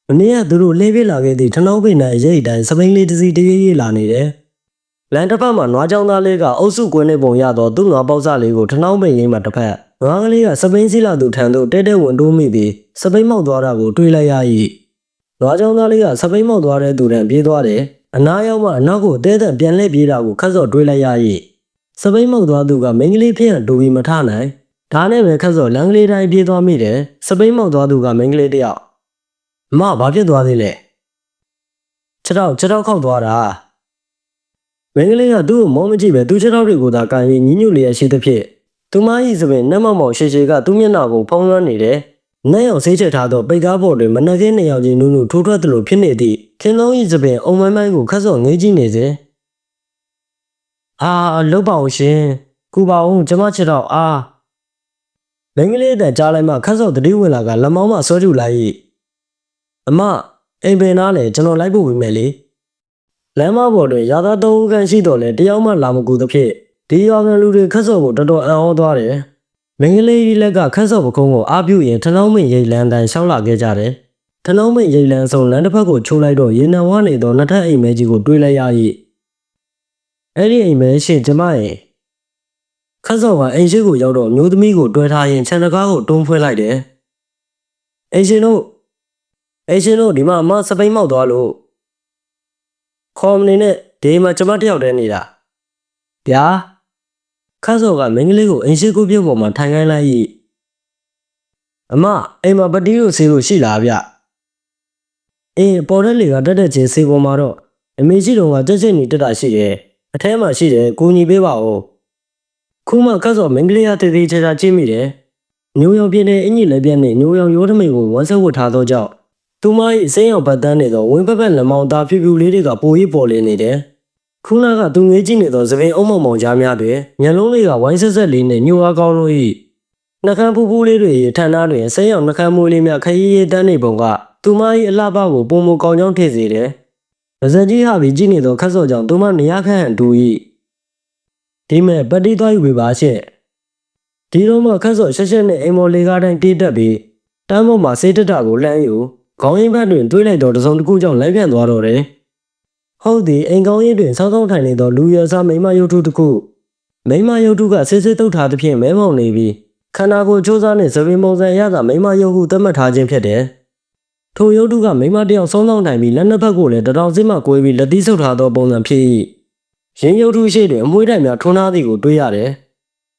မနေ့ကသူတို့လဲပြစ်လာခဲ့သည့်ထနှောင်းပင်နဲ့ရိတ်တိုင်းစပိန်လေးတစ်စီးတရေးလာနေတယ်လန်တစ်ဖက်မှာနွားချောင်းသားလေးကအုပ်စုကွင်းနေပုံရတော့သူ့နွားပေါက်စလေးကိုထနှောင်းပင်ရိမ့်မှာတစ်ဖက်နွားကလေးကစပိန်စီလာသူထံသို့တဲဝင်တိုးမိပြီးစပိန်မောက်သွားတာကိုတွေးလိုက်ရ၏နွားချောင်းသားလေးကစပိန်မောက်သွားတဲ့သူတန်းပြေးသွားတယ်အနားရောက်မှအနောက်ကိုတဲတဲ့ပြန်လှည့်ပြေးတာကိုခက်စော်တွေးလိုက်ရ၏စပိန်မောက်သွားသူကမိန်းကလေးဖြစ်ရတူပြီးမထနိုင်ဒါနဲ့ပဲခက်စော်လမ်းကလေးတိုင်းပြေးသွားမိတယ်စပိန်မောက်သွားသူကမိန်းကလေးတယောက်မဘာဖြစ်သွားသေးလဲခြေထောက်ခောက်သွားတာမင်းကလေးကသူ့ကိုမောမကြည့်ပဲသူ့ခြေထောက်တွေကိုသာကန်ပြီးညှိညွတ်လျက်ရှိသဖြင့်သူမကြီးစပင်နတ်မောင်မောင်ရှေရှေကသူ့မျက်နှာကိုဖုံးလွှမ်းနေတယ်နတ်ရောင်ဆေးချက်ထားသောပိတ်ကားပေါ်တွင်မနှက်ခင်းနှစ်ယောက်ချင်းနူးနူးထိုးထွက်သလိုဖြစ်နေသည့်ခင်လုံးကြီးစပင်အုံမိုင်းမိုင်းကိုခက်စော်ငေးကြည့်နေစေလှုပ်ပါအောင်ရှင်ကူပါအောင်ကျမချစ်တော့မင်းကလေးတန်ကြားလိုက်မှခက်စော်တတိဝင်လာကလက်မောင်းမှဆွဲထုတ်လိုက်၏အမအိမ်ပင်သားလေကျွန်တော်လိုက်ဖို့ဝင်မယ်လေလမ်းမပေါ်တွင်ရာသား၃ဦးခန့်ရှိတော်လဲတယောက်မှလာမကူသဖြင့်ဒီရွာကလူတွေခက်စော်ကိုတော်တော်အံ့ဩသွားတယ်မင်းကလေးကြီးလက်ကခက်စော်ပကုံးကိုအားပြုရင်ထနှောင်းမင်းရိတ်လန်းတန်ရှောက်လာခဲ့ကြတယ်ထနှောင်းမင်းရိတ်လန်းဆုံးလမ်းတစ်ဖက်ကိုချိုးလိုက်တော့ရေနံဝါနေသောနှစ်ထပ်အိမ်မဲကြီးကိုတွေးလိုက်ရ၏အဲ့ဒီအိမ်မဲရှင်ကျမရဲ့ခက်စော်ကအိမ်ရှိကိုရောက်တော့မျိုးသမီးကိုတွဲထားရင်ခြံတကားကိုတွန်းဖွင့်လိုက်တယ်အိမ်ရှင်တို့ဒီမှာအမစပိန်မောက်သွားလို့ခေါ်မနေနဲ့ဒီမှာကျမတယောက်တည်းနေတာဗျာခက်စော်ကမင်းကလေးကိုအိမ်ရှိကိုပြုတ်ပေါ်မှာထိုင်ခိုင်းလိုက်၏အမအိမ်မှာပတိလို့ဆေးလို့ရှိလားဗျပေါ်တဲ့လေကတက်ချင်းဆေးပေါ်မှာတော့အမေရှိတော်ကကြက်နေတက်တာရှိရဲ့အထဲမှာရှိတယ်ကိုညီပေးပါဦးခုမှခက်စော်မင်းကလေးကတည်တည်ချာချာကြည့်မိတယ်ညိုရောင်ပြင်းတဲ့အင်ကြီးလည်းပြင်းနေညိုရောင်ရိုးထမိန်ကိုဝမ်းဆက်ဝတ်ထားသောကြောင့်သူမ၏စိမ်းရောင်ပတ်တန်းနေသောဝင်းပက်လက်မောင်သားဖြူဖြူလေးတွေကပိုပေါ်လေနေတယ်ခုနကသူငေးကြည့်နေသောသပင်အုံမောင်မောင်ကြားများတွင်မျက်လုံးလေးကဝိုင်းဆက်ဆက်လေးနဲ့ညှိုအားကောင်းလို့၏နှကန်းဖူးဖူးလေးတွေထန်သားတွင်စိမ်းရောင်နှကန်းမွေးလေးများခရီးရီးတန်းနေပုံကသူမ၏အလှပကိုပုံမကောင်းကြောင်းထည့်စေတယ်ဗဇက်ကြီးဟာပြီးကြည့်နေသောခက်စော်ကြောင့်သူမနေရခန့်အတူ၏ဒီမဲ့ပတိသွားယူပေးပါရှင့်ဒီတော့မှခက်စော်ရှက်နဲ့အိမ်မော်လေးကားတိုင်းပြေးတက်ပြီးတန်းပေါ်မှာဆေးတက်တာကိုလှမ်းယူခေါင်းရင်းဘက်တွင်တွေးလိုက်တော့တစုံတစ်ခုကြောင့်လမ်းပြန်သွားတော့တယ်ဟုတ်သည်အိမ်ကောင်းရင်တွင်ဆောင်းဆောင်းထိုင်နေသောလူရစားမိမရုပ်ထုတစ်ခုမိမရုပ်ထုကဆေးဆေးတုပ်ထားသဖြင့်မဲမောင်နေပြီးခန္ဓာကိုယ်ချိုးစားနှင့်သပင်ပုံစံရသာမိမရုပ်ဟုသတ်မှတ်ထားခြင်းဖြစ်တယ်ထိုရုပ်ထုကမိမတယောက်ဆောင်းဆောင်းထိုင်ပြီးလက်နှစ်ဖက်ကိုလည်းတထောင်စစ်မှကွေးပြီးလက်သီးဆုပ်ထားသောပုံစံဖြစ်၏ရင်းရုပ်ထုရှိတွင်အမွှေးတိုင်များထွန်းထားသည်ကိုတွေးရတယ်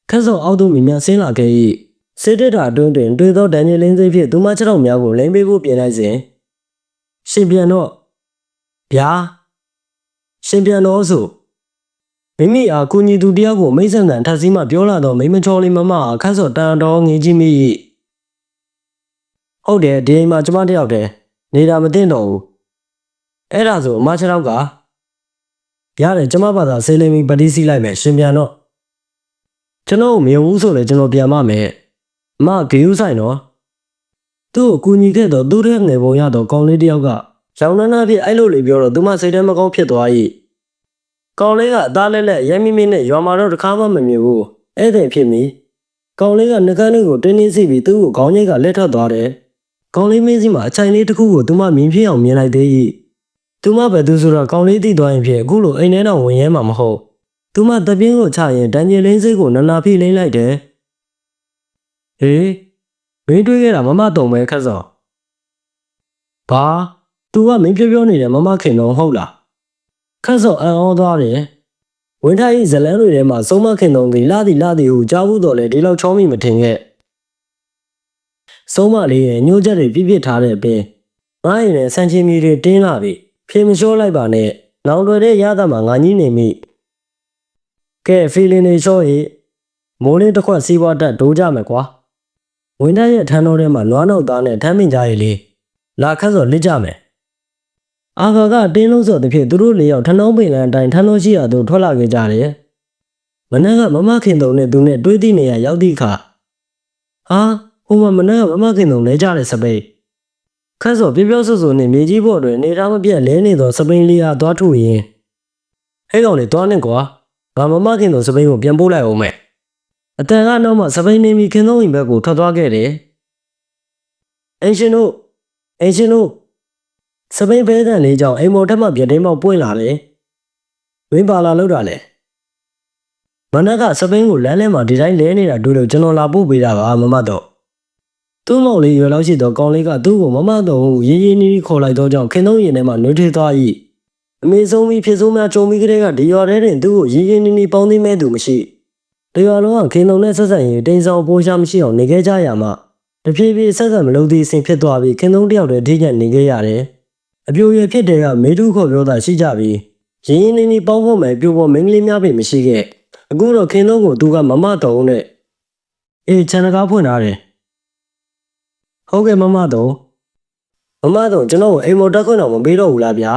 ခက်စော်အောက်သို့မြင်မြန်ဆင်းလာခဲ့၏စေတက်တာအတွင်းတွင်တွေ့သောဒန်နီလင်းစိတ်ဖြင့်သူမခြေထောက်များကိုလိမ့်ပေးဖို့ပြင်လိုက်စဉ်ရှင်ပြန်တော့ဗျာရှင်ပြန်တော့ဆိုမိမိအားကူညီသူတယောက်ကိုမိတ်ဆက်တန်ထပ်စီးမှပြောလာတော့မိမချောလေးမမအခက်စော်တန်တော်ငေးကြည့်မိ၏ဟုတ်တယ်ဒီအိမ်မှာကျမတယောက်တည်းနေတာမသိတော့ဘူးအဲ့ဒါဆိုအမခြေထောက်ကရတယ်ကျမဘာသာဆေးလိမ့်ပြီးပတိစီးလိုက်မယ်ရှင်ပြန်တော့ကျွန်တော်မယုံဘူးဆိုလေကျွန်တော်ပြန်မမယ်အမဂေယူဆိုင်တော့သူ့ကိုကူညီခဲ့တော့သူ့ရဲ့ငယ်ပုံရတော့ကောင်းလေးတယောက်ကရောင်နှန်းနှန်းဖြစ်အဲ့လိုလေးပြောတော့သူမစိတ်ထဲမကောင်းဖြစ်သွား၏ကောင်းလေးကအသားလဲလဲရိုက်မိမိနဲ့ရွာမှာတော့တခါမှမမြင်ဘူးအဲ့တဲ့ဖြစ်မိကောင်းလေးကနှကန်းလေးကိုတင်းတင်းစီပြီးသူ့ကိုခေါင်းကြီးကလက်ထွက်သွားတယ်ကောင်းလေးမင်းစီမှာအချိုင်လေးတစ်ခုကိုသူမမြင်ဖြစ်အောင်မြင်လိုက်သေး၏သူမပဲသူဆိုတော့ကောင်းလေးသိသွားရင်ဖြစ်အခုလိုအိမ်ထဲတော့ဝင်ရဲမှာမဟုတ်သူမတပြင်းကိုချရင်ဒန်ဂျယ်လင်းစိတ်ကိုနနာဖိလိမ့်လိုက်တယ်ဟေးမင်းတွေးခဲ့တာမမတုံပဲခက်စောဘာသူကမင်းပြောနေတယ်မမခင်တော့ဟုတ်လားခက်စောအံ့ဩသွားတယ်ဝင်းထိုင်ဇလန်းတွေထဲမှာစုံမခင်တုံသည်လာသည်ဟုကြားဘူးတော့လေဒီလောက်ချောမိမထင်ခဲ့ စုံးမလေးရဲ့ညှိုးချက်တွေပြည့်ပြည့်ထားတဲ့အပြင်ငါရင်နဲ့ဆန်ချင်မီတွေတင်းလာပြီဖြေမလျှောလိုက်ပါနဲ့နောင်တွေတဲ့ရတာမှာငါကြီးနေမိကဲဖီလင်းနေလျှောရေးမိုးလင်းတစ်ခွက်စီးပွားတက်ဒိုးကြမယ်ကွာဝင်တဲ့ရဲ့ထန်းတော်ထဲမှာနွားနောက်သားနဲ့ထမ်းမင်ကြရည်လေးလာခတ်စော်လစ်ကြမယ်အာဃာကတင်းလုံးစော်တစ်ဖြစ်သူတို့၄ယောက်ထန်းတော်ပင်လန်အတိုင်းထန်းတော်ရှိရာသို့ထွက်လာခဲ့ကြတယ်မနက်ကမမခင်တုံနဲ့သူနဲ့တွေးသည့်နေရာရောက်သည့်အခါဟာဟိုမှာမနက်ကမမခင်တုံလဲကြတဲ့စပိတ်ခတ်စော်ပြပြဆူဆူနဲ့မြေကြီးပေါ်တွင်နေသားမပြတ်လဲနေသောစပိန်လေးအားသွားထုရင်ဟဲ့ကောင်လေးသွားနေကွာငါမမခင်တုံစပိန်ကိုပြန်ပို့လိုက်အောင်မယ်အတန်ကနောက်မှစပိန်နေမီခင်တုံအိမ်ဘက်ကိုထွက်သွားခဲ့တယ်အင်ရှင်တို့စပိန်ဘဲတန်လေးကြောင့်အိမ်မော်ထက်မှပြတင်းပေါက်ပွင့်လာတယ်ဝင်းပါလာလို့တာလေမနက်ကစပိန်ကိုလမ်းထဲမှာဒီတိုင်းလဲနေတာတွေ့လို့ကျွန်တော်လာပို့ပေးတာပါမမတော့သူ့မောင်လေးရွယ်လောက်ရှိတော့ကောင်လေးကသူ့ကိုမမတော့ရေးရေးနီးနီးခေါ်လိုက်တော့ကြောင့်ခင်သုံးရင်ထဲမှာနှွေးထွေးသွား၏အမေဆုံးပြီးဖြစ်ဆုံးများကြုံပြီးကလေးကဒီရွာထဲတွင်သူ့ကိုရေးရေးနီးနီးပေါင်းသိမဲ့သူမရှိတရွာလုံးကခင်သုံးနဲ့ဆက်ဆံရေးတိမ်ဆောင်ပိုးရှားမရှိအောင်နေခဲ့ကြရမှာတဖြည်းဖြည်းဆက်ဆံမလုပ်သည့်အဆင့်ဖြစ်သွားပြီးခင်သုံးတယောက်တည်းထိကျနေခဲ့ရတယ်အပြိုရည်ဖြစ်တဲ့ကမေတုခေါ်ပြောတာရှိကြပြီးရေးရေးနီးနီးပေါင်းဖို့မယ်ပြိုပေါ်မင်းကလေးများပင်မရှိခဲ့အခုတော့ခင်သုံးကိုသူကမမတော်နဲ့အေးချန်တကားဖွင့်ထားတယ်ဟုတ်ကဲ့မမတော်ကျွန်တော်ကိုအိမ်မော်တက်ခွင့်တော့မပေးတော့ဘူးလားဗျာ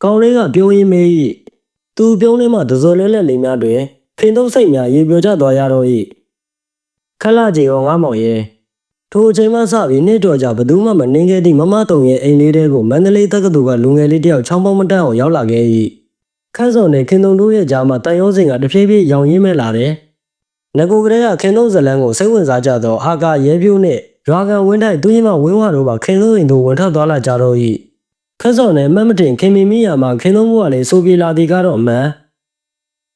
ကောင်းလေးကပြုံးရင်းမေး၏သူပြုံးနေမှတစော်လဲလက်လေးများတွင်ခင်သုံးစိတ်များရေပြိုကျသွားရတော့၏ခက်လာကြီးရောငါမောင်ရဲ့ထိုအချိန်မှစပြီးနေ့တော်ကြဘသူမှမနှင်းခဲ့သည့်မမတော်ရဲ့အိမ်လေးတဲကိုမန္တလေးတက္ကသိုလ်ကလူငယ်လေးတယောက်ချောင်းပေါင်းမတန်းအောင်ရောက်လာခဲ့၏ခန့်စော်နဲ့ခင်သုံးတို့ရဲ့ကြားမှာတန်ရုံးစင်ကတဖြည်းဖြည်းရောင်ရင်းမဲ့လာတယ်ငကိုကလေးကခင်သုံးဇလန်းကိုစိတ်ဝင်စားကြသောအာကာရဲပြိုးနဲ့ရွာကန်ဝင်းထိုက်သူရင်မဝင်းဝါတို့ပါခင်သုံးအိမ်သို့ဝင်ထွက်သွားလာကြတော့၏ခန့်စော်နဲ့မတ်မတင်ခင်မီမီယာမှာခင်သုံးဘဝလေးဆိုပြေလာသည်ကတော့အမှန်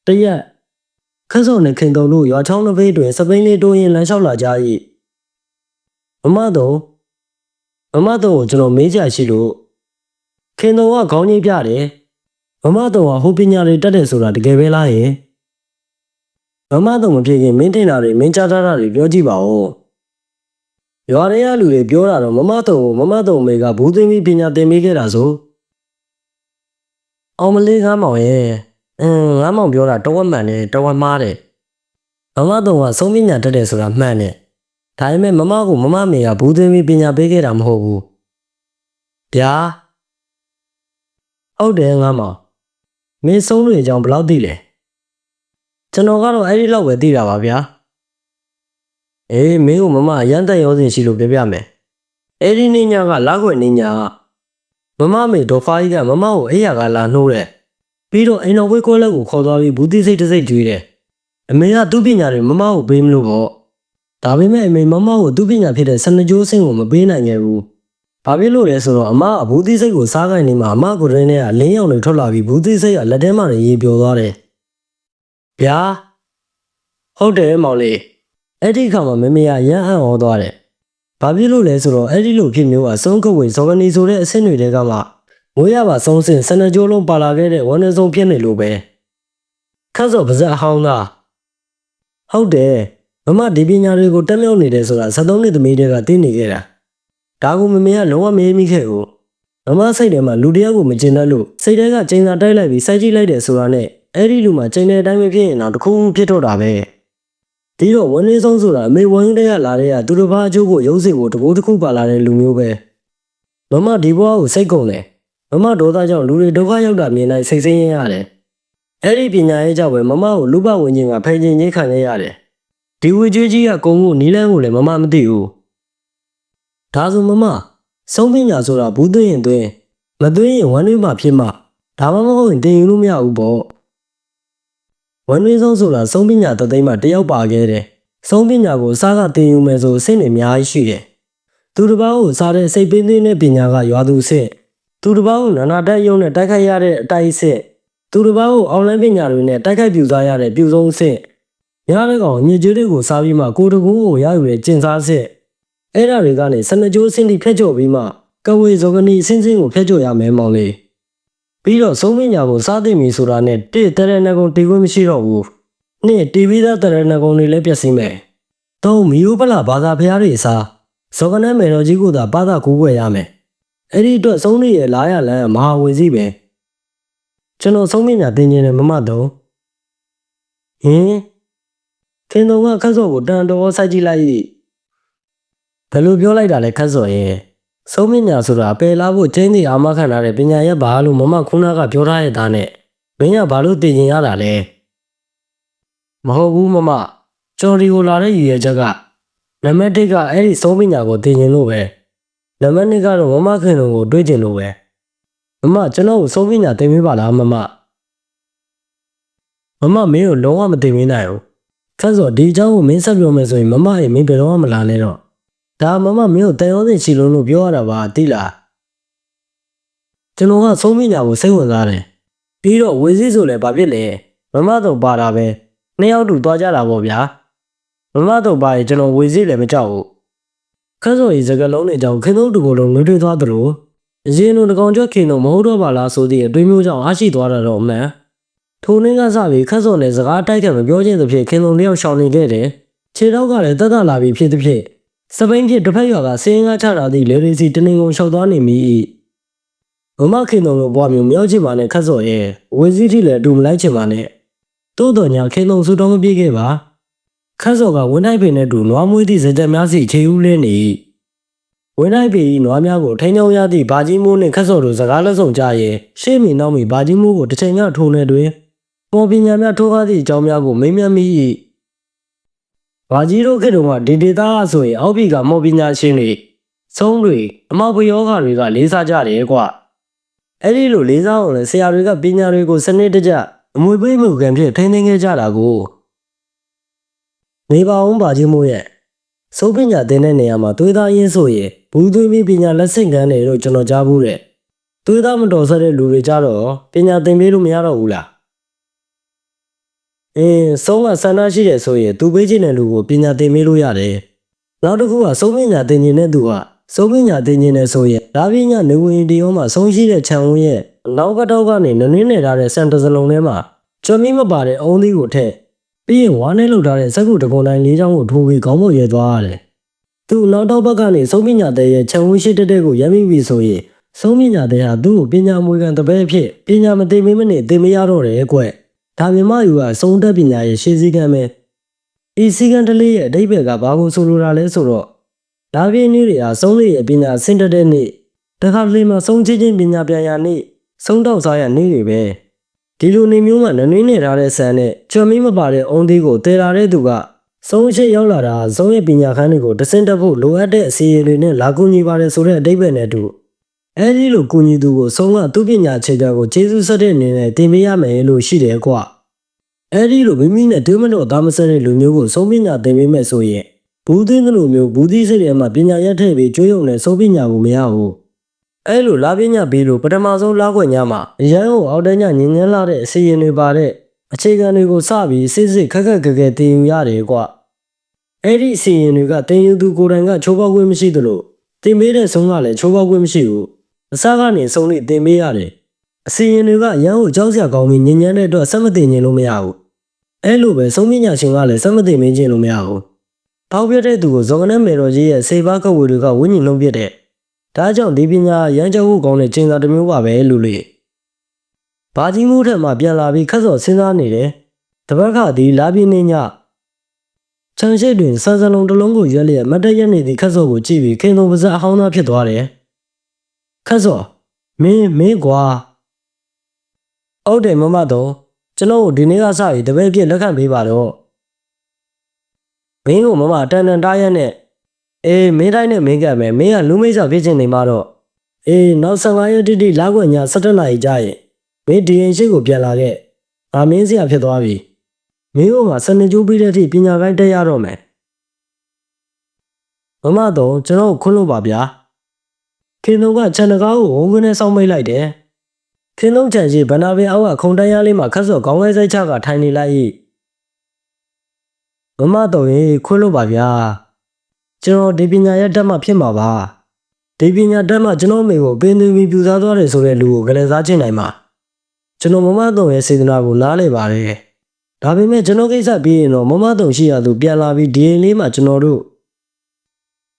တရက်ခန့်စော်နဲ့ခင်သုံးတို့ရွာချောင်းတစ်ဖေးတွင်စပိန်လေးတိုးရင်လမ်းလျှောက်လာကြ၏မမတော်ကိုကျွန်တော်မေးကြရှိလို့ခင်သုံးကခေါင်းကြီးပြတယ်မမတော်ကဟိုပညာတွေတက်တယ်ဆိုတာတကယ်ပဲလားယင်မမတော်မဖြစ်ခင်မင်းတင်တာတွေမင်းကြားထားတာတွေပြောကြည့်ပါဦးရွာထဲကလူတွေပြောတာတော့မမတော်မေကဘူးသိမ်းပြီးပညာသင်ပေးခဲ့တာဆိုအောင်မလေးငါမောင်ရဲ့ငါမောင်ပြောတာတဝက်မှန်တယ်တဝက်မှားတယ်မမတော်ကဆုံးပညာတက်တယ်ဆိုတာမှန်တယ်ဒါပေမဲ့မမကိုမမမေကဘူးသိမ်းပြီးပညာပေးခဲ့တာမဟုတ်ဘူးဗျာဟုတ်တယ်ငါမောင်မင်းဆုံးတွေအကြောင်းဘယ်လောက်သိလဲကျွန်တော်ကတော့အဲ့ဒီလောက်ပဲသိတာပါဗျာအေးမင်းကိုမမရမ်းတက်ရောစင်ရှိလို့ပြပြမယ်အဲ့ဒီနေ့ညကလာခွေနေ့ညကမမမေဒေါ်ဖာကြီးကမမကိုအိယာကလာနှိုးတယ်ပြီးတော့အိမ်တော်ဝေးကွက်လက်ကိုခေါ်သွားပြီးဘူးတိစိတ်တစ်စိတ်ကျွေးတယ်အမေကသူ့ပညာတွေမမကိုပေးမလို့ပေါ့ဒါပေမဲ့အမေမမကိုသူ့ပညာဖြစ်တဲ့12ကျိုးစင်ကိုမပေးနိုင်ခဲ့ဘူးဘာဖြစ်လို့လဲဆိုတော့အမကဘူးတိစိတ်ကိုစားခိုင်းနေမှာအမကိုရင်းနဲ့ကလင်းရောင်တွေထွက်လာပြီးဘူးတိစိတ်ကလက်ထဲမှာရေပြိုသွားတယ်ဗျာဟုတ်တယ်မောင်လေးအဲ့ဒီခါမှာမမေကရမ်းအံ့ဩသွားတယ်ဘာဖြစ်လို့လဲဆိုတော့အဲ့ဒီလိုဖြစ်မျိုးကဆုံးကုတ်ဝင်ဇော်ကနီဆိုတဲ့အဆင့်တွေတဲကမှငွေရပါဆုံးစင်12ကျိုးလုံးပါလာခဲ့တဲ့ဝန်နေဆုံးဖြစ်နေလို့ပဲခတ်စော်ပါဇက်အဟောင်းသားဟုတ်တယ်မမဒီပညာတွေကိုတက်မြောက်နေတယ်ဆိုတာ73နှစ်သမီးတွေကသိနေခဲ့တာဒါကိုမမေကလုံးဝမေးမိခဲ့ဘူးမမစိတ်ထဲမှာလူတယောက်ကိုမကျင်တတ်လို့စိတ်ထဲကချိန်စာတိုက်လိုက်ပြီးစိုက်ကြည့်လိုက်တယ်ဆိုတာနဲ့အဲ့ဒီလူမှချိန်တဲ့အတိုင်းပဲဖြစ်ရင်တော့တခုခုဖြစ်တော့တာပဲဒီတော့ဝန်နေဆုံးဆိုတာအမေဝန်တဲ့ကလာတဲ့ကသူတစ်ပါးအကျိုးကိုရုပ်စိတ်ကိုတကူတစ်ခုပါလာတဲ့လူမျိုးပဲမမဒီဘဝကိုစိတ်ကုန်တယ်မမဒေါသကြောင့်လူတွေဒုက္ခရောက်တာမြင်လိုက်စိတ်ဆင်းရဲရတယ်အဲ့ဒီပညာရေးကြောင့်ပဲမမကိုလူပဝင်းချင်းကဖယ်ကျင်ချင်းခံရရတယ်ဒီဝေကျွေးကြီးကကုံကိုနီးလန်းကိုလည်းမမမသိဘူးဒါဆိုမမဆုံးပညာဆိုတာဘူးသွင်းရင်သွင်းမသွင်းရင်ဝမ်းတွင်းမှာဖြစ်မှဒါမှမဟုတ်ရင်တင်ယူလို့မရဘူးပေါ့ဝန်တွင်းဆုံးဆိုတာဆုံးပညာတသိမ်းမှတယောက်ပါခဲ့တယ်ဆုံးပညာကိုစားကတင်ယူမယ်ဆိုအဆင့်တွေအများကြီးရှိတယ်သူတစ်ပါးကိုစားတဲ့စိတ်ပင်းသွင်းတဲ့ပညာကရွာသူအဆင့်သူတစ်ပါးကိုနာနာတက်ယုံနဲ့တိုက်ခိုက်ရတဲ့အတိုက်အဆင့်သူတစ်ပါးကိုအောင်လန်းပညာတွေနဲ့တိုက်ခိုက်ပြူစားရတဲ့ပြူဆုံးအဆင့်ညားတဲ့ကောင်ညစ်ကြေးတွေကိုစားပြီးမှကိုတကူကိုရယူတဲ့ကျင်စားအဆင့်အဲ့ဒါတွေကနေ12ကျိုးအဆင့်ထိဖျက်ချော်ပြီးမှကဝေဇောကနီအဆင့်ဆင့်ကိုဖျက်ချော်ရမယ်မောင်လေးပြီးတော့ဆုံးပညာကိုစားသိပြီဆိုတာနဲ့တရဏဂုံတီးခွင့်မရှိတော့ဘူးနှစ်တီးပြီးသားတရဏဂုံတွေလည်းပျက်စီးမယ်သုံးမီယိုပလာဘာသာဖျားတွေစား ဇော်ကနန်းမေတော်ကြီးကသာပါသာကူးွယ်ရမယ်အဲ့ဒီအတွက်ဆုံးနေရလာရလန်းမဟာဝေစီပဲကျွန်တော်ဆုံးမညာတင်ကျင်တယ်မမတော့ဟင်ခင်တော်ကခတ်စော်ကိုတန်တော်စိုက်ကြည့်လိုက်ဘယ်လိုပြောလိုက်တာလဲခတ်စော်ရဲ့ဆုံးမညာဆိုတာပယ်လာဖို့ကျင်းစီအာမခံထားတဲ့ပညာရက်ပါလို့မမခုနကပြောထားရတဲ့နဲ့မင်းကဘာလို့တင်ကျင်ရတာလဲမဟုတ်ဘူးမမကျော်ဒီကိုလာတဲ့ရည်ရွယ်ချက်ကနံပါတ်1ကအဲ့ဒီဆုံးမညာကိုတင်ကျင်လို့ပဲနံပါတ်2ကတော့မမခင်တော်ကိုတွေးကျင်လို့ပဲမမကျွန်တော်ကိုဆုံးမညာတင်ပေးပါလားမမမင်းကိုလုံးဝမတင်ပေးနိုင်ဘူးခတ်စော်ဒီအကြောင်းကိုမင်းဆက်ပြောမယ်ဆိုရင်မမရဲ့မင်းဘယ်တော့မှမလာနဲ့တော့ဒါမမမင်းကိုတန်ရောစင်ချီလုံးလို့ပြောရတာပါသိလားကျွန်တော်ကဆုံးမညာကိုစိတ်ဝင်စားတယ်ပြီးတော့ဝေစီဆိုလည်းဘာဖြစ်လဲမမတော့ပါတာပဲနှစ်ယောက်တူသွားကြတာပေါ့ဗျာမမတော့ပါရင်ကျွန်တော်ဝေစီလည်းမကြောက်ဘူးခတ်စော်ရဲ့စကားလုံးတွေကြောင့်ခင်သုံးတူကိုလုံးလွှဲထွေးသွားသလိုအရင်လိုတကောင်ကျွတ်ခင်တော့မဟုတ်တော့ပါလားဆိုသည့်အတွေးမျိုးကြောင့်အားရှိသွားတာတော့အမှန်ထိုနေ့ကစပြီးခတ်စော်နဲ့စကားတိုက်ခံမပြောချင်းသဖြင့်ခင်လုံးလျောက်ရှောင်နေခဲ့တယ်ခြေတော့ကလည်းတက်တက်လာပြီးဖြစ်သဖြင့်စပိန်ဖြစ်တစ်ဖက်ရွာကစင်းကားချတာသည့်လေရီစီတနင်္ဂနွေလျှောက်သွားနေမိမမခင်တော်လိုဘွားမျိုးမြောက်ချင်ပါနဲ့ခတ်စော်ရဲ့ဝေစီထိလည်းအတူမလိုက်ချင်ပါနဲ့တိုးတော်ညာခင်တော်စူတော်မပြေခဲ့ပါခတ်စော်ကဝင်းတိုင်းပင်နဲ့တူနွားမွေးသည့်စကြက်များစီခြေဦးလင်းနေဝင်းတိုင်းပင်ဤနွားများကိုထိန်းချောင်းရသည့်ဘာကြီးမိုးနှင့်ခတ်စော်တို့စကားလက်ဆောင်ကြရဲ့ရှေ့မီနောက်မီဘာကြီးမိုးကိုတစ်ချိန်ကထိုးနေတွင်ပေါ်ပညာများထိုးကားသည့်အကြောင်းများကိုမိမ့်မြတ်မိဘာကြီးတို့ခေတ်တုန်းကဒီဒေတာဆိုရင်အောက်ပြည်ကမော်ပညာရှင်တွေဆုံးတွေအမောက်ပယောဂတွေကလေးစားကြတယ်ကွာအဲ့ဒီလိုလေးစားအောင်လဲဆရာတွေကပညာတွေကိုစနစ်တကျအမွေပေးမှုကံဖြင့်ထိန်းသိမ်းခဲ့ကြတာကိုနေပါအောင်ဘာကြီးမိုးရဲ့စိုးပညာသင်တဲ့နေရာမှာသွေးသားရင်းဆိုရင်ဘူးသွေးပြီးပညာလက်ဆင့်ကမ်းတယ်လို့ကျွန်တော်ကြားဘူးတဲ့သွေးသားမတော်ဆက်တဲ့လူတွေကြတော့ပညာသင်ပေးလို့မရတော့ဘူးလားဆုံးကဆန္ဒရှိတယ်ဆိုရင်သူပေးချင်တဲ့လူကိုပညာသင်ပေးလို့ရတယ်နောက်တစ်ခုကဆုံးပညာသင်ခြင်းတဲ့သူကဆုံးပညာသင်ခြင်းနဲ့ဆိုရင်ဒါပညာနေဝင်တီရောမှာဆုံးရှိတဲ့ခြံဝန်းရဲ့နောက်ကတောက်ကနေနနင်းနေထားတဲ့စံတစလုံးထဲမှာကြွမီးမပါတဲ့အုံးသီးကိုထည့်ပြီးရင်ဝါနဲ့လှုပ်ထားတဲ့စက်ကူတကုံတိုင်း၄ချောင်းကိုထိုးပြီးခေါင်းပေါ်ရဲသွားရတယ်သူနောက်တော့ဘက်ကနေဆုံးပညာတဲ့ရဲ့ခြံဝန်းရှိတဲ့ကိုရမ်းမိပြီဆိုရင်ဆုံးပညာတဲ့ဟာသူ့ကိုပညာမွေခံတပည့်အဖြစ်ပညာမသိမင်းမနဲ့သင်မရတော့တယ်ကွဒါမြမယူကစုံတက်ပညာရဲ့ရှေ့စည်းကမ်းပဲဤစည်းကမ်းတလေးရဲ့အဓိပ္ပာယ်ကဘာကိုဆိုလိုတာလဲဆိုတော့ဒါပြင်းနည်းတွေဟာစုံလေးရဲ့ပညာဆင့်တက်တဲ့နေ့တခါတလေမှာစုံချင်းပညာပြန်ရနေ့စုံတော့စားရနေ့တွေပဲဒီလိုနေမျိုးမှာနနွေးနေထားတဲ့ဆန်နဲ့ချွန်မီးမပါတဲ့အုံးသေးကိုတည်လာတဲ့သူကစုံအချက်ရောက်လာတာစုံရဲ့ပညာခန်းတွေကိုတဆင့်တက်ဖို့လိုအပ်တဲ့အစီအစဉ်တွေနဲ့လာကူညီပါတယ်ဆိုတဲ့အဓိပ္ပာယ်နဲ့တူအဲဒီလိုကူညီသူကိုဆုံးကသူ့ပညာခြေချကိုကျေးဇူးဆက်တဲ့အနေနဲ့တင်ပေးရမယ်လို့ရှိတယ်ကွအဲဒီလိုမိမိနဲ့တွဲမလို့သားမဆက်တဲ့လူမျိုးကိုဆုံးပညာတင်ပေးမယ်ဆိုရင်ဘူးသင်းသလိုမျိုးဘူးသီးစိတ်ထဲမှာပညာရက်ထည့်ပြီးကြွေးရုံနဲ့ဆုံးပညာကိုမရဘူးအဲလိုလာပညာပြီးလို့ပထမဆုံးလာခွင့်ညမှာရန်ကိုအောက်တန်းညညင်ညမ်းလာတဲ့အစီရင်တွေပါတဲ့အခြေခံတွေကိုစပြီးစစ်စစ်ခက်ခက်ခဲခဲတင်ယူရတယ်ကွအဲ့ဒီအစီရင်တွေကတင်ယူသူကိုယ်တိုင်ကချိုးပေါက်ခွင့်မရှိသလိုတင်ပေးတဲ့ဆုံးကလည်းချိုးပေါက်ခွင့်မရှိဘူးအစကနေဆုံးလေးတင်ပေးရတယ်အစီရင်တွေကရန်ကိုကြောက်စရာကောင်းပြီးညင်ညမ်းတဲ့အတွက်ဆက်မတင်ခြင်းလို့မရဘူးအဲလိုပဲဆုံးပညာရှင်ကလည်းဆက်မတင်မင်းခြင်းလို့မရဘူးထောက်ပြတဲ့သူကိုဇော်ကနန်းမေတော်ကြီးရဲ့စေပါကဝေတွေကဝိညာဉ်လုံးပြတဲ့ဒါကြောင့်ဒီပညာရန်ကြောက်ဖို့ကောင်းတဲ့ကျင်းစာတစ်မျိုးပါပဲလူလေးဘာကြီးမှုထက်မှပြန်လာပြီးခက်စော်စဉ်းစားနေတယ်တပတ်ခါဒီလာပြင်းနေညချန်ရှိတွင်စံစလုံးတစ်လုံးကိုရွက်လျက်မတ်တရက်နေသည့်ခက်စော်ကိုကြည့်ပြီးခင်သုံးပါးစပ်အဟောင်းသားဖြစ်သွားတယ်ခက်စော်မင်းကွာဟုတ်တယ်မမတော်ကျွန်တော်ဒီနေ့ကစပြီးတပည့်ပြည့်လက်ခံပေးပါတော့မင်းကိုမမတန်တန်တားရက်နဲ့မင်းတိုင်းနဲ့မင်းကမယ်မင်းကလူမိတ်ဆောက်ဖြစ်ချင်နေမှာတော့နောက်15ရက်တိတိလာခွင့်ည17နာရီကြာရင်မင်းဒီရင်ရှိကိုပြန်လာခဲ့ငါမင်းစရာဖြစ်သွားပြီမင်းတို့ကစနေကျိုးပြီးတဲ့အထိပညာကိုင်းတက်ရတော့မယ်မမတော်ကျွန်တော်ခွန်းလို့ပါဗျာခင်သုံးကခြံတကားကိုဝုန်းခွင်းနဲ့စောင်းမိတ်လိုက်တယ်ခင်သုံးခြံရှိဗန္နာပင်အောက်ကခုံတန်းရလေးမှာခတ်စော်ခေါင်းလဲစိတ်ချကထိုင်နေလိုက်မမတော်ရေခွန်းလို့ပါဗျာကျွန်တော်ဒီပညာရဲ့တက်မှဖြစ်မှာပါဒီပညာတက်မှကျွန်တော်မိကိုပင်သွင်းပြီးပြူစားသွားတယ်ဆိုတဲ့လူကိုကလေးစားချင်နိုင်မှာကျွန်တော်မမတော်ရဲ့စေတနာကိုနားလည်ပါတယ်ဒါပေမဲ့ကျွန်တော်ကိစ္စပြီးရင်တော့မမတော်ရှိရသူပြန်လာပြီးဒီရင်လေးမှာကျွန်တော်တို့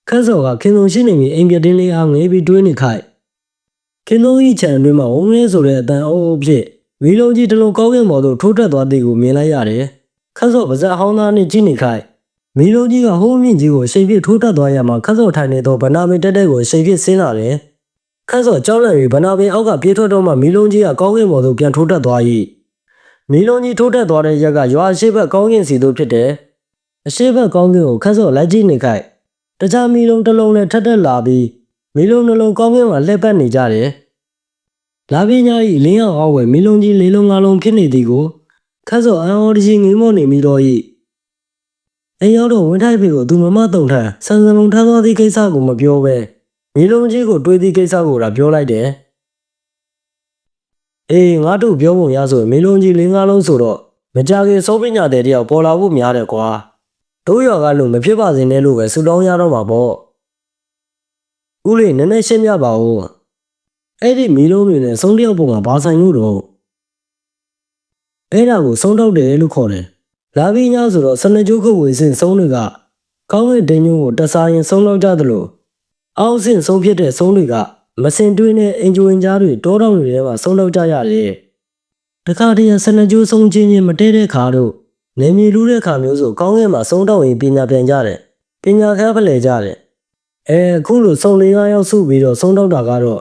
ခက်စောကခင်သုံးရှိနေပြီအိမ်ပြတင်းလေးအားငေးပြီးတွေးနေခိုက်ခင်သုံးဤချံအတွင်းမှာဝုန်းရင်းဆိုတဲ့အတန်အုပ်ဖြစ်မီလုံးကြီးတစ်လုံးကောင်းကင်ပေါ်သို့ထိုးတက်သွားသည်ကိုမြင်လိုက်ရတယ်ခက်စောပါဇက်ဟောင်းသားနှင့်ကြည့်နေခိုက်မီလုံးကြီးကဟိုးမြင့်ကြီးကိုအရှိန်ပြထိုးတက်သွားရမှာခက်စောထိုင်နေသောဗနာပင်တက်တဲ့ကိုအရှိန်ပြဆင်းလာတယ်ခက်စောကြောက်လန့်ပြီးဗနာပင်အောက်ကပြေးထွက်တော့မှမီလုံးကြီးကကောင်းကင်ပေါ်သို့ပြန်ထိုးတက်သွား၏မီလုံးကြီးထိုးတက်သွားတဲ့ရက်ကရွာအရှိဘက်ကောင်းကင်စီသို့ဖြစ်တယ်အရှိဘက်ကောင်းကင်ကိုခက်စောလိုက်ကြည့်နေခိုက်တခြားမီလုံးတစ်လုံးနဲ့ထက်တက်လာပြီးမီလုံးနှလုံးကောင်းကင်မှာလှည့်ပတ်နေကြတယ်လာပညာ၏လင်းအောင်အောက်ဝယ်မီလုံးကြီးလေးလုံးငါးလုံးဖြစ်နေသည်ကိုခက်စောအံ့ဩတကြီးငေးမောနေမိတော့၏အိမ်ရောက်တော့ဝင်းထိုက်ဖေကိုသူမမတုံထန်ဆန်စလုံးထားသောသည့်ကိစ္စကိုမပြောဘဲမီလုံးကြီးကိုတွေးသည့်ကိစ္စကိုသာပြောလိုက်တယ်အေးငါတို့ပြောပုံရဆိုမီလုံးကြီးလေးငါးလုံးဆိုတော့မကြခင်စောပညာတဲ့တယောက်ပေါ်လာဖို့များတယ်ကွာတို့ရွာကလို့မဖြစ်ပါစေနဲ့လို့ပဲဆူတောင်းရတော့မှာပေါ့ဦးလေးနည်းနည်းရှင်းပြပါဦးအဲ့ဒီမီလုံးတွေနဲ့ဆုံးတယောက်ပုံကဘာဆိုင်လို့တော့အဲ့ဒါကိုဆုံးတော့တယ်လို့ခေါ်တယ်လာပြီးညဆိုတော့စနကြိုးခုတ်ဝေစင်ဆုံးတွေကကောင်းတဲ့ဒင်းညိုးကိုတစားရင်ဆုံးလောက်ကြသလိုအောက်စင်ဆုံးဖြစ်တဲ့ဆုံးတွေကမစင်တွင်းနဲ့အင်ဂျွင်ကြားတွေတောတောင်တွေထဲမှာဆုံးလောက်ကြရတယ်တခါတည်းစနကြိုးဆုံးချင်းချင်းမတဲတဲ့ခါတို့နေမြေလူတဲ့ခါမျိုးဆိုကောင်းကင်မှာဆုံးတော့ရင်ပညာပြန်ကြတယ်ပညာခါဖလှယ်ကြတယ်အခုလိုစုံလေး9ယောက်စုပြီးတော့ဆုံးတော့တာကတော့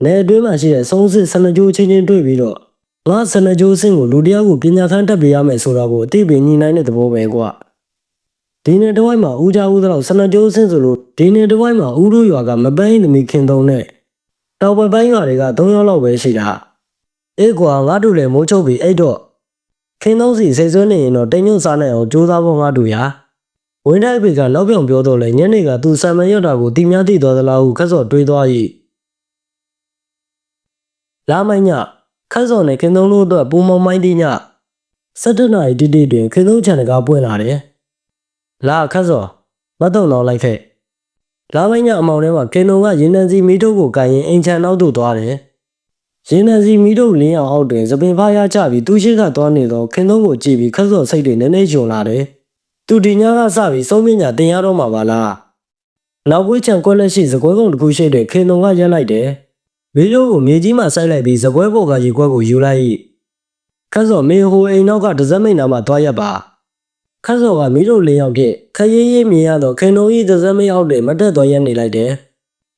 နေအတွင်းမှာရှိတဲ့ဆုံးစစ်စနကြိုးချင်းချင်းတွေ့ပြီးတော့ငါစနကြိုးစင်ကိုလူတယောက်ကိုပညာခန်းတက်ပေးရမယ်ဆိုတာကိုအသိပင်ညှိနှိုင်းတဲ့သဘောပဲကွာဒီနေ့တဝိုက်မှာဦးကြဦးတော့စနကြိုးစင်ဆိုလို့ဒီနေ့တဝိုက်မှာဦးတို့ရွာကမပန်းသမီးခင်သုံးနဲ့တောင်ပိုင်းရွာတွေက3ယောက်လောက်ပဲရှိတာအေးကွာငါတို့လည်းမိုးချုပ်ပြီးအဲ့တော့ခင်သုံးစီစိတ်ဆွနေရင်တော့တိမ်ညွန့်စားနိုင်အောင်ကြိုးစားဖို့ငါတို့ရဝင်းတိုက်ပေကလောက်ပြောင်ပြောတော့လေညနေကသူဆံမရွတ်တာကိုတီများသိတော်သလားဟုခက်စော်တွေးသွား၏လာမိုင်းညခက်စော်နဲ့ခင်သုံးတို့အတွက်ပူမောင်မိုင်းတိည17နာရီတိတိတွင်ခင်သုံးချန်တကားပွင့်လာတယ်လာခက်စော်မတ်တုံတော်လိုက်ခဲ့လာမိုင်းညအမောင်ထဲမှာခင်သုံးကရင်နံစီမီးထုတ်ကိုကန်ရင်အိမ်ချန်နောက်သို့သွားတယ်ရင်နံစီမီးထုတ်လင်းအောင်အောက်တွင်သပင်ဖားရချပြီးသူရှိကသွားနေသောခင်သုံးကိုကြည့်ပြီးခက်စော်စိတ်တွေနည်းနည်းယွန်လာတယ်သူဒီညကစပြီးစုံမညာတင်ရတော့မှာပါလားနောက်ဝေးချံကွက်လက်ရှိစကွဲကုန်းတစ်ခုရှိတဲ့ခင်သုံးကရက်လိုက်တယ်မီးတို့ကိုမြေကြီးမှာစိုက်လိုက်ပြီးစပွဲပေါ်ကရေခွက်ကိုယူလိုက်၏ခက်စော်မေဟိုအိမ်နောက်ကဒဇက်မိတ်နာမှာသွားရက်ပါခက်စော်ကမီးတို့လေးယောက်ဖြင့်ခရေးရေးမြင်ရတော့ခင်သုံး၏ဒဇက်မိတ်အောက်တွင်မတက်သွားရက်နေလိုက်တယ်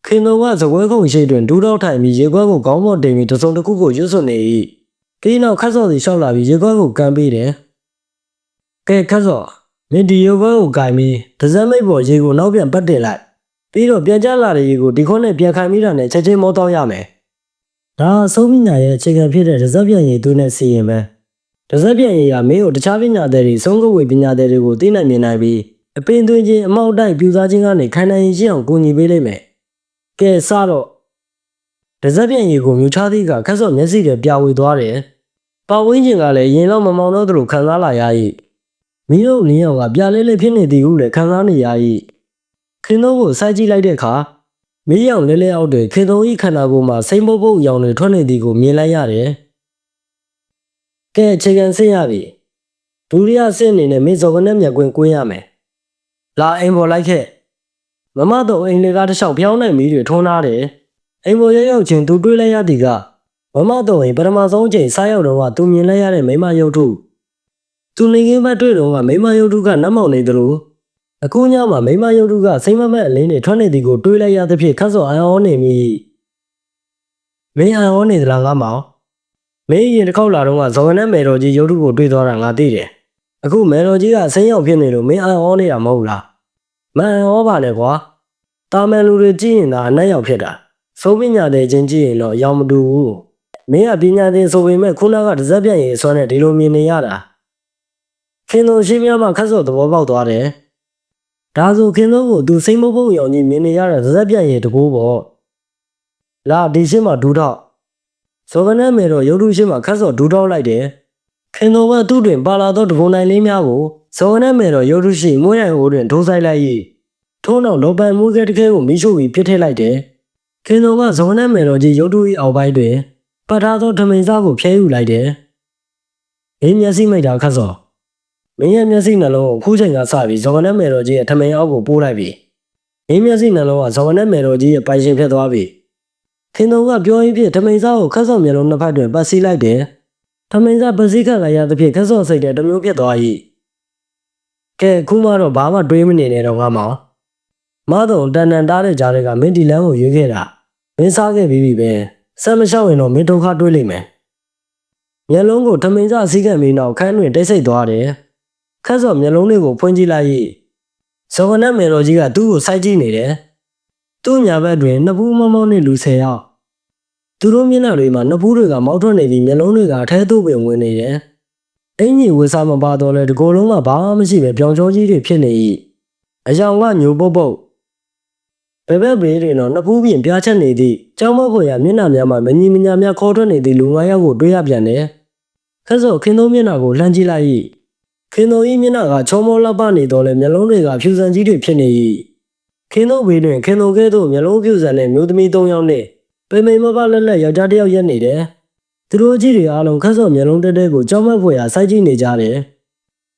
ခင်သုံးကစပွဲကုန်းရှိတွင်ဒူးတော့ထိုင်ပြီးရေခွက်ကိုခေါင်းပေါ်တင်ပြီးတစုံတစ်ခုကိုရွတ်စွနေ၏ခင်းနောက်ခက်စော်စီလျှောက်လာပြီးရေခွက်ကိုကန်ပေးတယ်ကဲခက်စော်မင်းဒီရေခွက်ကိုကင်ပြီးဒဇက်မိတ်ပေါ်ရေကိုနောက်ပြန်ပတ်တင်လိုက်ပြီးတော့ပြန်ကျလာတဲ့ရေကိုဒီခွန်းနဲ့ပြန်ခံမိတာနဲ့ချက်ချင်းမောတော့ရမယ်ဒါအဆုံးပညာရဲ့အခြေခံဖြစ်တဲ့ဒဇက်ပြန်ရည်သူနဲ့စီရင်ပဲဒဇက်ပြန်ရည်ကမင်းကိုတခြားပညာသည်တွေဆုံးကဝေပညာသည်တွေကိုသိနိုင်မြင်နိုင်ပြီးအပင်သွင်းခြင်းအမောက်တိုက်ပြူစားခြင်းကနေခိုင်နိုင်ရင်ရှိအောင်ကူညီပေးလိမ့်မယ်ကဲစတော့ဒဇက်ပြန်ရည်ကိုမြူချသည့်ကခက်စော့မျက်စိတွေပြဝေသွားတယ်ပတ်ဝန်းကျင်ကလည်းရင်တော့မမောင်တော့သလိုခံစားလာရ၏မင်းတို့လင်းရောင်ကပြလဲလဲဖြစ်နေသည်ဟုလည်းခံစားနေရ၏ခင်သုံးကိုစိုက်ကြည့်လိုက်တဲ့အခါမင်းရောင်လဲလဲအောက်တွင်ခင်သုံး၏ခန္ဓာကိုယ်မှာစိမ့်ပုတ်ပုတ်ရောင်တွေထွက်နေသည်ကိုမြင်လိုက်ရတယ်ကဲအခြေခံဆင်းရပြီဒုတိယဆင်းအနေနဲ့မင်းစော်ကနဲ့မြက်ကွင်းကွင်းရမယ်လာအိမ်ပေါ်လိုက်ခဲ့မမတော့အိမ်လေကားတစ်လျှောက်ပြောင်းနေမိတွေထုံးထားတယ်အိမ်ပေါ်ရောက်ချင်းသူတွေးလိုက်ရသည်ကမမတော့အိမ်ပထမဆုံးအချိန်စားရောက်တော့ကသူမြင်လိုက်ရတဲ့မိမရုပ်ထုသူနေကင်းဘက်တွေ့တော့ကမိမရုပ်ထုကနတ်မောင်နေသလိုအခုညမှာမိမရုပ်ထုကစိမ့်မမက်အလင်းတွေထွက်နေသည်ကိုတွေးလိုက်ရသဖြင့်ခက်စော်အံ့ဩနေမိမင်းအံ့ဩနေသလားငါမောင်မင်းရင်တစ်ခေါက်လာတော့ကဇော်ကနဲ့မယ်တော်ကြီးရုပ်ထုကိုတွေးသွားတာငါသိတယ်အခုမယ်တော်ကြီးကအစိမ်းရောက်ဖြစ်နေလို့မင်းအံ့ဩနေတာမဟုတ်လားမအံ့ဩပါနဲ့ကွာတာမန်လူတွေကြည့်ရင်သာအနက်ရောက်ဖြစ်တာစိုးပညာတဲ့ချင်းကြည့်ရင်တော့ရောင်မတူဘူးမင်းကပညာသင်ဆိုပေမဲ့ခုနကဒဇက်ပြန့်ရည်အစွမ်းနဲ့ဒီလိုမြင်နေရတာခင်သုံးရှိများမှခက်စော်သဘောပေါက်သွားတယ်ဒါဆိုခင်သုံးကိုသူစိမ့်မပုတ်ရောင်ကြီးမြင်နေရတဲ့ဒဇက်ပြန့်ရည်တကူပေါ့လာဒီရှင်းမှာဒူးတော့ဇော်ကနဲ့မယ်တော့ရုပ်ထုရှင်းမှာခက်စော်ဒူးတော့လိုက်တယ်ခင်သုံးကသူ့တွင်ပါလာသောတပုံနိုင်လေးများကိုဇော်ကနဲ့မယ်တော့ရုပ်ထုရှိမွေးရိုင်ဟိုတွင်ဒိုးဆိုင်လိုက်၏ထို့နောက်လောပန်မူးကဲတကဲကိုမိရှို့ပြီးပြစ်ထည့်လိုက်တယ်ခင်သုံးကဇော်နဲ့မယ်တော်ကြီးရုပ်ထု၏အောက်ပိုင်းတွင်ပတ်ထားသောထမိန်စားကိုဖျဲယူလိုက်တယ်။မင်းမျက်စိမိတ်တာခက်စော်မင်းရဲ့မျက်စိနှလုံးကိုခုချိန်ကစပြီးဇော်ကနဲ့မယ်တော်ကြီးရဲ့ထမိန်အောက်ကိုပိုးလိုက်ပြီ မင်းမျက်စိနှလုံးကဇော်နဲ့မယ်တော်ကြီးရဲ့ပိုင်ရှင်ဖြစ်သွားပြီခင်တုံကပြောရင်းဖြင့်ထမိန်စားကိုခက်စော့မျက်လုံးနှစ်ဖက်တွင်ပတ်စီးလိုက်တယ်ထမိန်စားပစီးခတ်လာရသဖြင့်ခက်စော့စိတ်တဲ့တစ်မျိုးဖြစ်သွား၏ကဲခုမှတော့ဘာမှတွေးမနေနဲ့တော့ငါမောင်မတော်တန်တန်တားတဲ့ကြားတွေကမင်းဒီလမ်းကိုရွေးခဲ့တာမင်းစားခဲ့ပြီးပဲဆက်မလျှောက်ရင်တော့မင်းဒုက္ခတွေးလိမ့်မယ်မျက်လုံးကိုထမိန်စားစီးကပ်ပြီးနောက်ခန်းတွင်တိတ်ဆိတ်သွားတယ်ခက်စော့မျက်လုံးလေးကိုဖွင့်ကြည့်လိုက်၏ဇော်နဲ့မယ်တော်ကြီးကသူ့ကိုစိုက်ကြည့်နေတယ်သူ့ညာဘက်တွင်နှစ်ဖူးမောင်းမောင်းနဲ့လူ10ယောက်သူတို့မျက်နှာတွေမှာနှစ်ဖူးတွေကမောက်ထွက်နေပြီးမျက်လုံးတွေကအထဲသို့ပင်ဝင်နေတယ်အင်ကြီးဝေစားမပါတော့လဲဒီကိုယ်လုံးကဘာမှမရှိပဲပြောင်ကျော်ကြီးတွေဖြစ်နေ၏အယောင်ကညိုပုတ်ပုတ်ဘယ်ဘက်ဘေးတွင်တော့နှစ်ဖူးပြင်ပြားချက်နေသည့်ကျောင်းမခွေရမျက်နှာများမှာမညီမညာများခေါ်ထွက်နေသည့်လူ9ယောက်ကိုတွေ့ရပြန်တယ်ခက်စော့ခင်းသုံးမျက်နှာကိုလှမ်းကြည့်လိုက်၏ခင်းသုံး၏မျက်နှာကချောမောလှပနေတော့လဲမျက်လုံးတွေကဖြူစံကြီးတွေဖြစ်နေ၏ခင်းသုံးဘေးတွင်ခင်းသုံးကဲ့သို့မျက်လုံးဖြူစံတဲ့မျိုးသမီး3ယောက်နှင့်ပိမိန်မပလက်လက်ယောက်ျားတစ်ယောက်ရက်နေတယ်သူတို့ကြီးတွေအားလုံးခက်စော့မျက်လုံးတဲတဲကိုကြောက်မက်ဖွယ်ရာစိုက်ကြည့်နေကြတယ်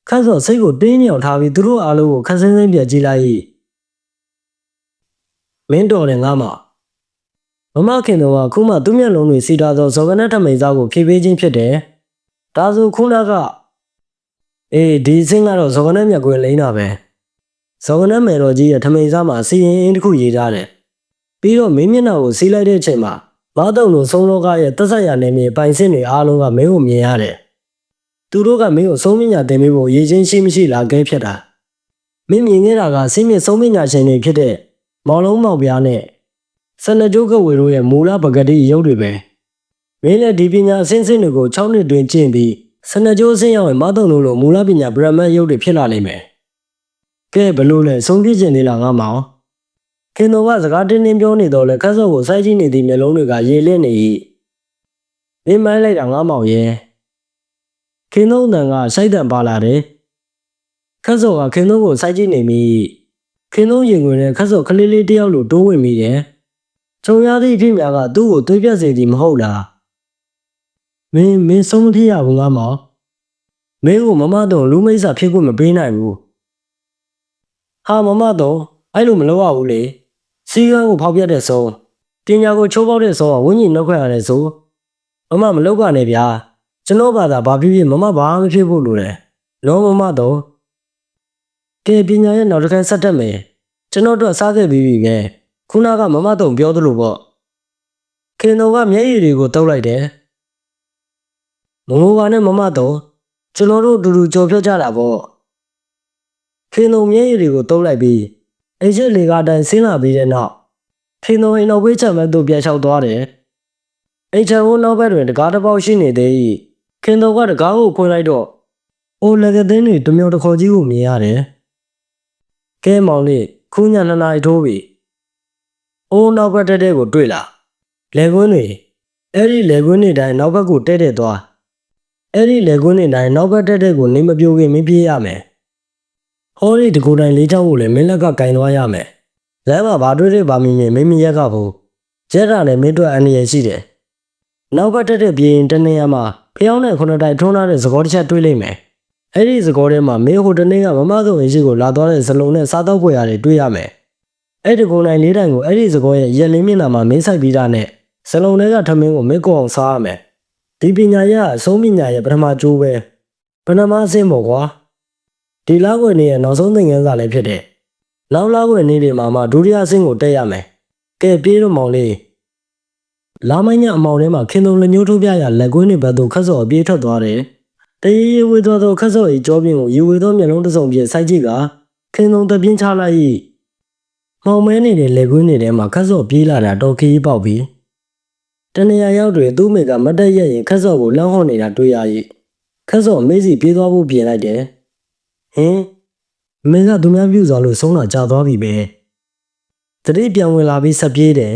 ခက်စော့စိတ်ကိုတင်းညောင်ထားပြီးသူတို့အားလုံးကိုခက်ဆင်းဆင်းပြကြည့်လိုက်၏မင်းတော်တယ်ငါမမခင်တော်ကခုမှသူ့မျက်လုံးတွေစီတာသောဇော်ကနက်ထမိန်စားကိုဖြေပေးခြင်းဖြစ်တယ်ဒါဆိုခုနကအေးဒီစင်းကတော့ဇော်ကနက်မြက်ကွင်းလိမ့်တာပဲဇော်ကနက်မယ်တော်ကြီးရဲ့ထမိန်စားမှာစီရင်အင်းတစ်ခုရေးထားတယ်ပြီးတော့မင်းမျက်နှာကိုစီးလိုက်တဲ့အချိန်မှာမတုံလိုဆုံးလောကရဲ့တက်ဆက်ရနေမြေပိုင်စင်းတွေအားလုံးကမင်းကိုမြင်ရတယ်သူတို့ကမင်းကိုဆုံးမညာတင်ပေးဖို့ရည်ချင်းရှိမရှိလာခဲဖြစ်တာမင်းမြင်ခဲ့တာကစင်းမြင့်ဆုံးမညာရှင်တွေဖြစ်တဲ့မောင်လုံးမောင်ပြားနဲ့စနကြိုးကဝေတို့ရဲ့မူလပဂတိရုပ်တွေပဲမင်းလည်းဒီပညာအစင်းစင်းတွေကို6နှစ်တွင်ကျင့်ပြီးစနကြိုးအစင်းရောက်ရင်မတုံလိုမူလပညာဗြဟ္မန်ရုပ်တွေဖြစ်လာနိုင်မယ်ကဲဘလို့လဲဆုံးဖြတ်ခြင်းလေးလားငါမောင်ခင်တော်ကစကားတင်းတင်းပြောနေတော့လဲခက်စော့ကိုစိုက်ကြည့်နေသည့်မျက်လုံးတွေကရေလင့်နေ၏မင်းမိုင်းလိုက်တာငါမောင်ရဲ့ခင်တော်တန်ကစိုက်တံပါလာတယ်ခက်စော့ကခင်တော်ကိုစိုက်ကြည့်နေမိခင်တော်ရင်ခွင်နဲ့ခက်စော့ကလေးလေးတယောက်လိုတိုးဝင်မိတယ်ခြုံရသည့်အဖြစ်များကသူ့ကိုတွေးပြစေသည်မဟုတ်လားမင်းဆုံးမဖြစ်ရဘူးငါမောင်မင်းကိုမမတော်လူမိတ်စာဖြစ်ခွင့်မပေးနိုင်ဘူးဟာမမတော်အဲ့လိုမလုပ်ရဘူးလေစီကံကိုဖောက်ပြတဲ့ဆုံးတင်ညာကိုချိုးပေါက်တဲ့ဆုံးကဝင်းကြီးနှုတ်ခွက်ရတယ်ဆိုမမလုပ်ပါနဲ့ဗျာကျွန်တော်ဘာသာဘာဖြစ်ဖြစ်မမဘာမှမဖြစ်ဖို့လိုတယ်လောမမတော်ကဲပညာရဲ့နောက်တစ်ခါဆက်တက်မယ်ကျွန်တော်တို့စားခဲ့ပြီးပြီပဲခုနကမမတော်ပြောသလိုပေါ့ခင်တော်ကမျက်ရည်တွေကိုတုပ်လိုက်တယ်မမိုးပါနဲ့မမတော်ကျွန်တော်တို့အတူတူကြော်ဖြတ်ကြတာပေါ့ခင်တော်မျက်ရည်တွေကိုတုပ်လိုက်ပြီးအိမ်ချက်လေကားတိုင်းဆင်းလာပြီးတဲ့နောက်ခင်တော်အိမ်နောက်ဘေးချက်မဲ့သူပြန်လျှောက်သွားတယ်အိမ်ချက်ဝန်းနောက်ဘက်တွင်တကားတစ်ပေါက်ရှိနေသေး၏ခင်တော်ကတကားကိုဖွင့်လိုက်တော့အိုလက်ကသင်းတွေတမျိုးတစ်ခေါ်ကြီးကိုမြင်ရတယ်ကဲမောင်လေးခုည2နာရီထိုးပြီအိုးနောက်ဘက်တက်တဲ့ကိုတွေ့လာလေကွင်းတွေအဲ့ဒီလေကွင်းတွေတိုင်းနောက်ဘက်ကိုတဲ့သွားအဲ့ဒီလေကွင်းတွေတိုင်းနောက်ဘက်တက်တဲ့ကိုနေမပြိုခင်မပြေးရမယ်ဟောဒီတကူတိုင်းလေးချောင်းကိုလည်းမင်းလက်ကကင်သွားရမယ်လမ်းမှာဘာတွေ့တဲ့ဘာမြင်မြင်မင်းမရက်ကဘူးကျဲတာလည်းမင်းတို့အန္တရာယ်ရှိတယ်နောက်ဘက်တက်တဲ့ပြေးရင်တနေရာမှာဖျောင်းနဲ့ခုနှစ်တိုင်ထုံးထားတဲ့သကောတစ်ချက်တွေ့လိမ့်မယ်အဲ့ဒီသကောထဲမှာမင်းဟိုတနေ့ကမမဆုံးရင်ရှိကိုလာသွားတဲ့ဇလုံးနဲ့စားတော့ပွေရတယ်တွေ့ရမယ်အဲ့ဒီကုန်းတိုင်းလေးတိုင်ကိုအဲ့ဒီသကောရဲ့ရက်လင်းမျက်နှာမှာမင်းဆိုင်ပြီးတာနဲ့ဇလုံးတွေကထမင်းကိုမင်းကိုအောင်စားရမယ်ဒီပညာရအဆုံးပညာရဲ့ပထမကျိုးပဲပထမအဆင့်ပေါ့ကွာဒီလောက်ဝင်နေရဲ့နောက်ဆုံးသင်ခန်းစာလည်းဖြစ်တယ်နောက်လောက်ဝင်နေတွေမှာမှဒုတိယအဆင့်ကိုတက်ရမယ်ကဲပြေးတော့မောင်လေးလာမညအမောင်ထဲမှာခင်တုံလက်ညှိုးထိုးပြရလက်ကွင်းတွေဘက်သို့ခက်စော့ပြေးထွက်သွားတယ်တရေရေဝေသွားသောခက်စော့၏ကြောပြင်းကိုရေဝေသောမျက်လုံးတစ်စုံဖြင့်စိုက်ကြည့်ကခင်တုံတပြင်းချလိုက်၏မောင်မဲနေတဲ့လက်ကွင်းတွေထဲမှာခက်စော့ပြေးလာတာတော်ခီးပေါက်ပြီးတနေရာရောက်တွင်သူ့မိကမတက်ရက်ရင်ခက်စော့ကိုလှမ်းဟော့နေတာတွေ့ရ၏ခက်စော့မေးစီပြေးသွားဖို့ပြင်လိုက်တယ်ဟင်းမင်းကသူများပြုသွားလို့ဆုံးတာကြာသွားပြီပဲတတိပြန်ဝင်လာပြီးဆက်ပြေးတယ်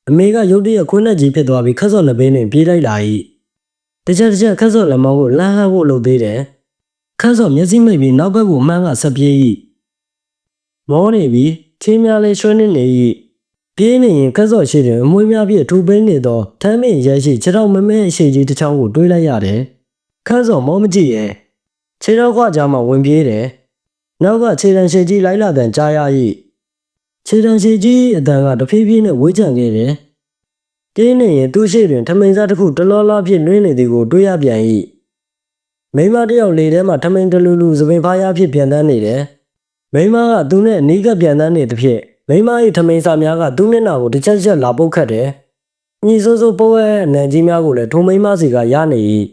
အမေကရုတ်တရက်ခွင်းနဲ့ကြီးဖြစ်သွားပြီးခက်စော့လက်ဘေးနဲ့ပြေးလိုက်လာ၏တကြခက်စော့လက်မောင်းကိုလှမ်းဟပ်ဖို့လုပ်သေးတယ်ခက်စော့မျက်စိမိတ်ပြီးနောက်ဘက်ကိုမှန်းကဆက်ပြေး၏မောနေပြီးချင်းများလေးရွှဲနေ၏ပြေးနေရင်ခက်စော့ရှိတယ်အမွှေးများပြည့်ထူပိန်းနေသောထမ်းမင်းရဲရှိခြေထောက်မမဲအရှိကြီးတစ်ချောင်းကိုတွေးလိုက်ရတယ်ခက်စော့မောမကြည့်ရဲ့ခြေထောက်ခွကြားမှာဝင်ပြေးတယ်နောက်ကခြေတံရှည်ကြီးလိုက်လာတဲ့ကြားရ၏ ခြေတံခြေကြီးအတန်ကတဖြည်းဖြည်းနဲ့ဝေးချန်ခဲ့တယ်။တင်းနေရင်သူ့ရှိတွင်ထမိန်စားတစ်ခုတလောလောဖြင့်နှွေးနေသည်ကိုတွေ့ရပြန်၏မိမတယောက်လေထဲမှာထမိန်တလူလူစပင်ဖားရဖြစ်ပြန်တန်းနေတယ်။မိမကသူနဲ့အနီးကပ်ပြန်တန်းနေသဖြင့်မိမ၏ထမိန်စားများကသူ့မျက်နှာကိုတစ်ချက်ချက်လာပုတ်ခတ်တယ်။ညီစိုးစိုးပိုးရဲ့အနံကြီးများကိုလည်းထိုမိမစီကရနေ၏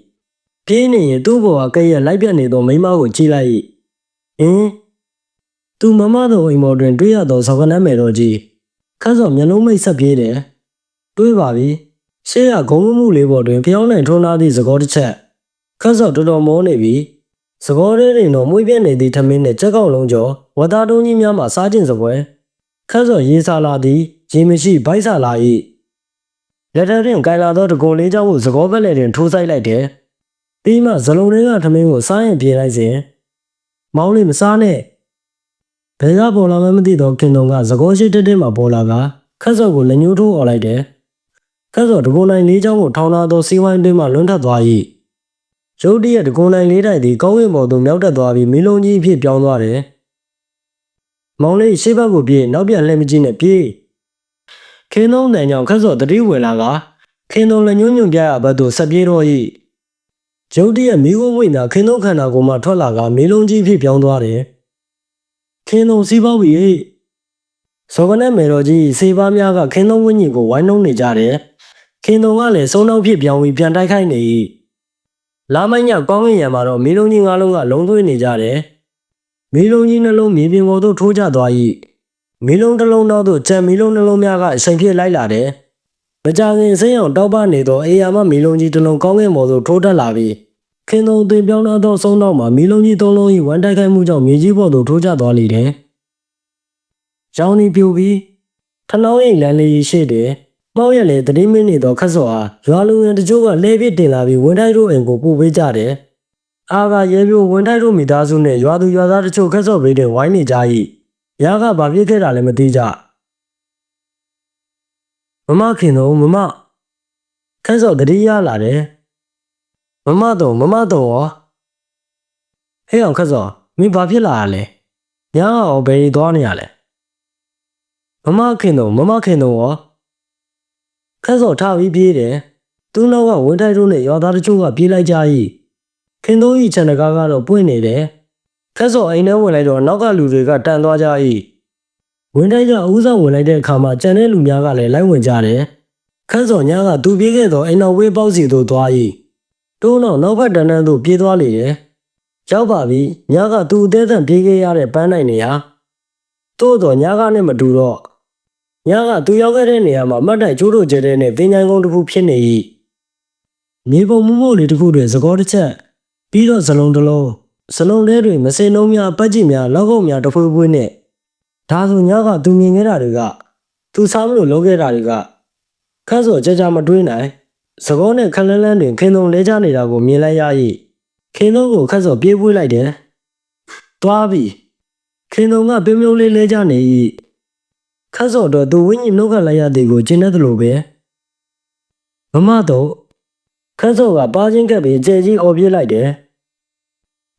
ပြေးနေရင်သူ့ဘော်ကကဲ့ရဲ့လိုက်ပြတ်နေသောမိမကိုကြည့်လိုက်၏သူမမတို့အိမ်မော်တွင်တွေ့ရသောဇော်ကနန်းမယ်တော်ကြီးခတ်စော်မျက်လုံးမိတ်ဆက်ပြေးတယ်တွေးပါပြီရှေ့ကဂုံးမှုလေးပေါ်တွင်ဖျောင်းနိုင်ထွန်းလာသည့်သကောတစ်ချက်ခတ်စော်တော်တော်မောနေပြီသကောထဲတွင်တော့မွေးပြက်နေသည့်ထမင်းနှင့်ကြက်ကောက်လုံးကျော်ဝတ်သားတုံးကြီးများမှစားခြင်းစပွဲခတ်စော်ရေးစားလာသည်ရေမရှိဗိုက်စားလာ၏လက်ထက်တွင်ကိုင်လာသောတကွန်လေးကြောင့်သကောဘက်လည်းတွင်ထိုးဆိုင်လိုက်တယ်ပြီးမှဇလုံးတွေကထမင်းကိုစားရင်ပြေးလိုက်စဉ်မောင်းလေးမစားနဲ့ဘယ်ကပေါ်လာမှမသိတော့ခင်တုံကသကောရှိတက်တက်မှပေါ်လာကခတ်စော်ကိုလက်ညှိုးထိုးអော်လိုက်တယ်ခတ်စော်တကွန်နိုင်လေးချောင်းကိုထောင်းလာသောစီးဝိုင်းတွင်မှလွန်းထက်သွား၏ရုတ်တရက်တကွန်နိုင်လေးတိုက်သည်ကောင်းကင်ပေါ်သို့မြောက်တက်သွားပြီးမီးလုံးကြီးအဖြစ်ပြောင်းသွားတယ်မောင်လေးရှေ့ဘက်ကိုပြေးနောက်ပြန်လှည့်မကြည့်နဲ့ပြေးခင်းသုံးတန်ကြောင့်ခတ်စော်တတိဝင်လာကခင်းသုံးလက်ညှိုးညွန့်ပြရဘက်သို့ဆက်ပြေးတော့၏ရုတ်တရက်မီးဝဝိတ်နာခင်းသုံးခန္ဓာကိုယ်မှထွက်လာကမီးလုံးကြီးဖြစ်ပြောင်းသွားတယ်ခင်းသုံးစီးပေါက်ပြီဇော်ကနန်းမယ်တော်ကြီးစေပါများကခင်းသုံးဝင်းကြီးကိုဝိုင်းနှုံးနေကြတယ်ခင်းသုံးကလည်းစုံနောက်ဖြစ်ပြောင်းပြီးပြန်တိုက်ခိုက်နေ၏လာမိုင်းညကောင်းကင်ရံမှာတော့မီးလုံးကြီးငါးလုံးကလုံးသွင်းနေကြတယ်မီးလုံးကြီးနှလုံးမြေပြင်ပေါ်သို့ထိုးကျသွား၏မီးလုံးတစ်လုံးနောက်သို့ကြံမီးလုံးနှလုံးများကအချိန်ဖြစ်လိုက်လာတယ်မကြခင်စိမ်းအောင်တောက်ပနေသောအေယာမမီးလုံးကြီးတစ်လုံးကောင်းကင်ပေါ်သို့ထိုးတက်လာပြီးခင်းသုံးသွင်းပြောင်းလာသောဆုံးနောက်မှာမီးလုံးကြီးသုံးလုံး၏ဝမ်းတိုက်ခိုက်မှုကြောင့်မြေကြီးပေါ်သို့ထိုးကျသွားလေတယ်ရောင်နေပြိုပြီးထနောင်းရိပ်လမ်းလေးရှိတယ်မောက်ရက်လေတတိမင်းနေသောခတ်စော်အားရွာလူငယ်တချို့ကလဲပစ်တင်လာပြီးဝင်းထိုက်တို့အိမ်ကိုပို့ပေးကြတယ်အာကရဲပြိုဝင်းထိုက်တို့မိသားစုနဲ့ရွာသူရွာသားတချို့ခတ်စော်ဘေးတွင်ဝိုင်းနေကြ၏ရာကဘာဖြစ်ခဲ့တာလဲမသိကြမမခင်တို့မမခတ်စော်တတိရလာတယ်မမတော့ရောဟဲ့အောင်ခတ်စော်မင်းဘာဖြစ်လာရလဲညာအောင်ဘယ်ရီသွားနေရလဲမမခင်တို့ရောခတ်စော်ထားပြီးပြေးတယ်သူ့နောက်ကဝင်းထိုက်တို့နဲ့ရွာသားတချို့ကပြေးလိုက်ကြ၏ခင်တို့၏ခြံတကားကတော့ပွင့်နေတယ်ခတ်စော်အိမ်ထဲဝင်လိုက်တော့နောက်ကလူတွေကတန်သွားကြ၏ဝင်းထိုက်ကအဦးဆောင်ဝင်လိုက်တဲ့အခါမှာကြံတဲ့လူများကလည်းလိုက်ဝင်ကြတယ်ခတ်စော်ညာကသူပြေးခဲ့သောအိမ်တော်ဝေးပေါက်စီသို့သွား၏တိုးနောက်ဘက်တန်းတန်းသို့ပြေးသွားလေတယ်ရောက်ပါပြီညာကသူ့အသေးအံပြေးခဲ့ရတဲ့ပန်းနိုင်နေရာသို့တော့ညာကနဲ့မတူတော့ညာကသူရောက်ခဲ့တဲ့နေရာမှာမတ်တိုင်ကျိုးတို့ကျတဲ့နဲ့တင်ញိုင်းကုန်းတစ်ခုဖြစ်နေ၏မြေပုံမှုမို့လေးတစ်ခုတွင်သကောတစ်ချက်ပြီးတော့ဇလုံးတစ်လုံးဇလုံးထဲတွင်မစင်နှုံးများပတ်ကြည့်များလောက်ကုတ်များတဖွေးဖွေးနဲ့ဒါဆိုညာကသူမြင်ခဲ့တာတွေကသူစားမလို့လုပ်ခဲ့တာတွေကခတ်စော်ကြကြမတွေးနိုင်သကောနဲ့ခလန်းလန်းတွင်ခင်းသုံးလဲချနေတာကိုမြင်လိုက်ရ၏ခင်းသုံးကိုခတ်စော်ပြေးပွေးလိုက်တယ်သွားပြီခင်းသုံးကပြုံးပြုံးလေးလဲချနေ၏ခတ်စော်တော့သူဝင်းကြီးနှုတ်ခတ်လိုက်ရသည်ကိုကျင်းတတ်သလိုပဲမမတော့ခတ်စော်ကပါချင်းကပ်ပြီးကြဲကြီးအော်ပြေးလိုက်တယ်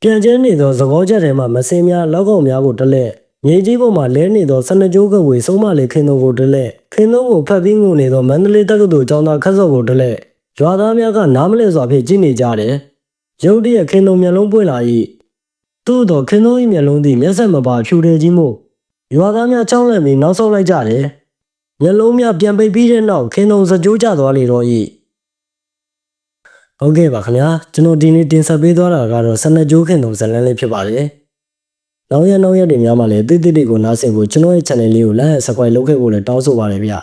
ပြန်ကျင်းနေသောသကောချက်ထဲမှမစင်းများလောက်ကောင်များကိုတလဲမြေကြီးပေါ်မှာလဲနေသော12ကျိုးကဝေဆုံးမလေးခင်းသုံးကိုတလဲခင်းသုံးကိုဖတ်ပြီးငုံနေသောမန္တလေးတက္ကသိုလ်ကျောင်းသားခတ်စော်ကိုတလဲရွာသားများကနားမလဲစွာဖြင့်ကြည့်နေကြတယ်ရုတ်တရက်ခင်းသုံးမျက်လုံးပွင့်လာ၏သို့တော့ခင်းသုံး၏မျက်လုံးသည်မျက်စက်မပါဖြူတယ်ကြီးမို့ရွာသားများချောင်းလန့်ပြီးနောက်ဆုတ်လိုက်ကြတယ်မျက်လုံးများပြန်ပိတ်ပြီးတဲ့နောက်ခင်းသုံးစကြိုးကျသွားလေတော့၏ဟုတ်ကဲ့ပါခင်ဗျာကျွန်တော်ဒီနေ့တင်ဆက်ပေးသွားတာကတော့12ကျိုးခင်းသုံးဇလန်းလေးဖြစ်ပါတယ်နောက်ရက်တွေများမှလည်းတိတိတွေကိုနားဆင်ဖို့ကျွန်တော်ရဲ့ channel လေးကို like and subscribe လုပ်ခဲ့ဖို့လည်းတောင်းဆိုပါတယ်ဗျ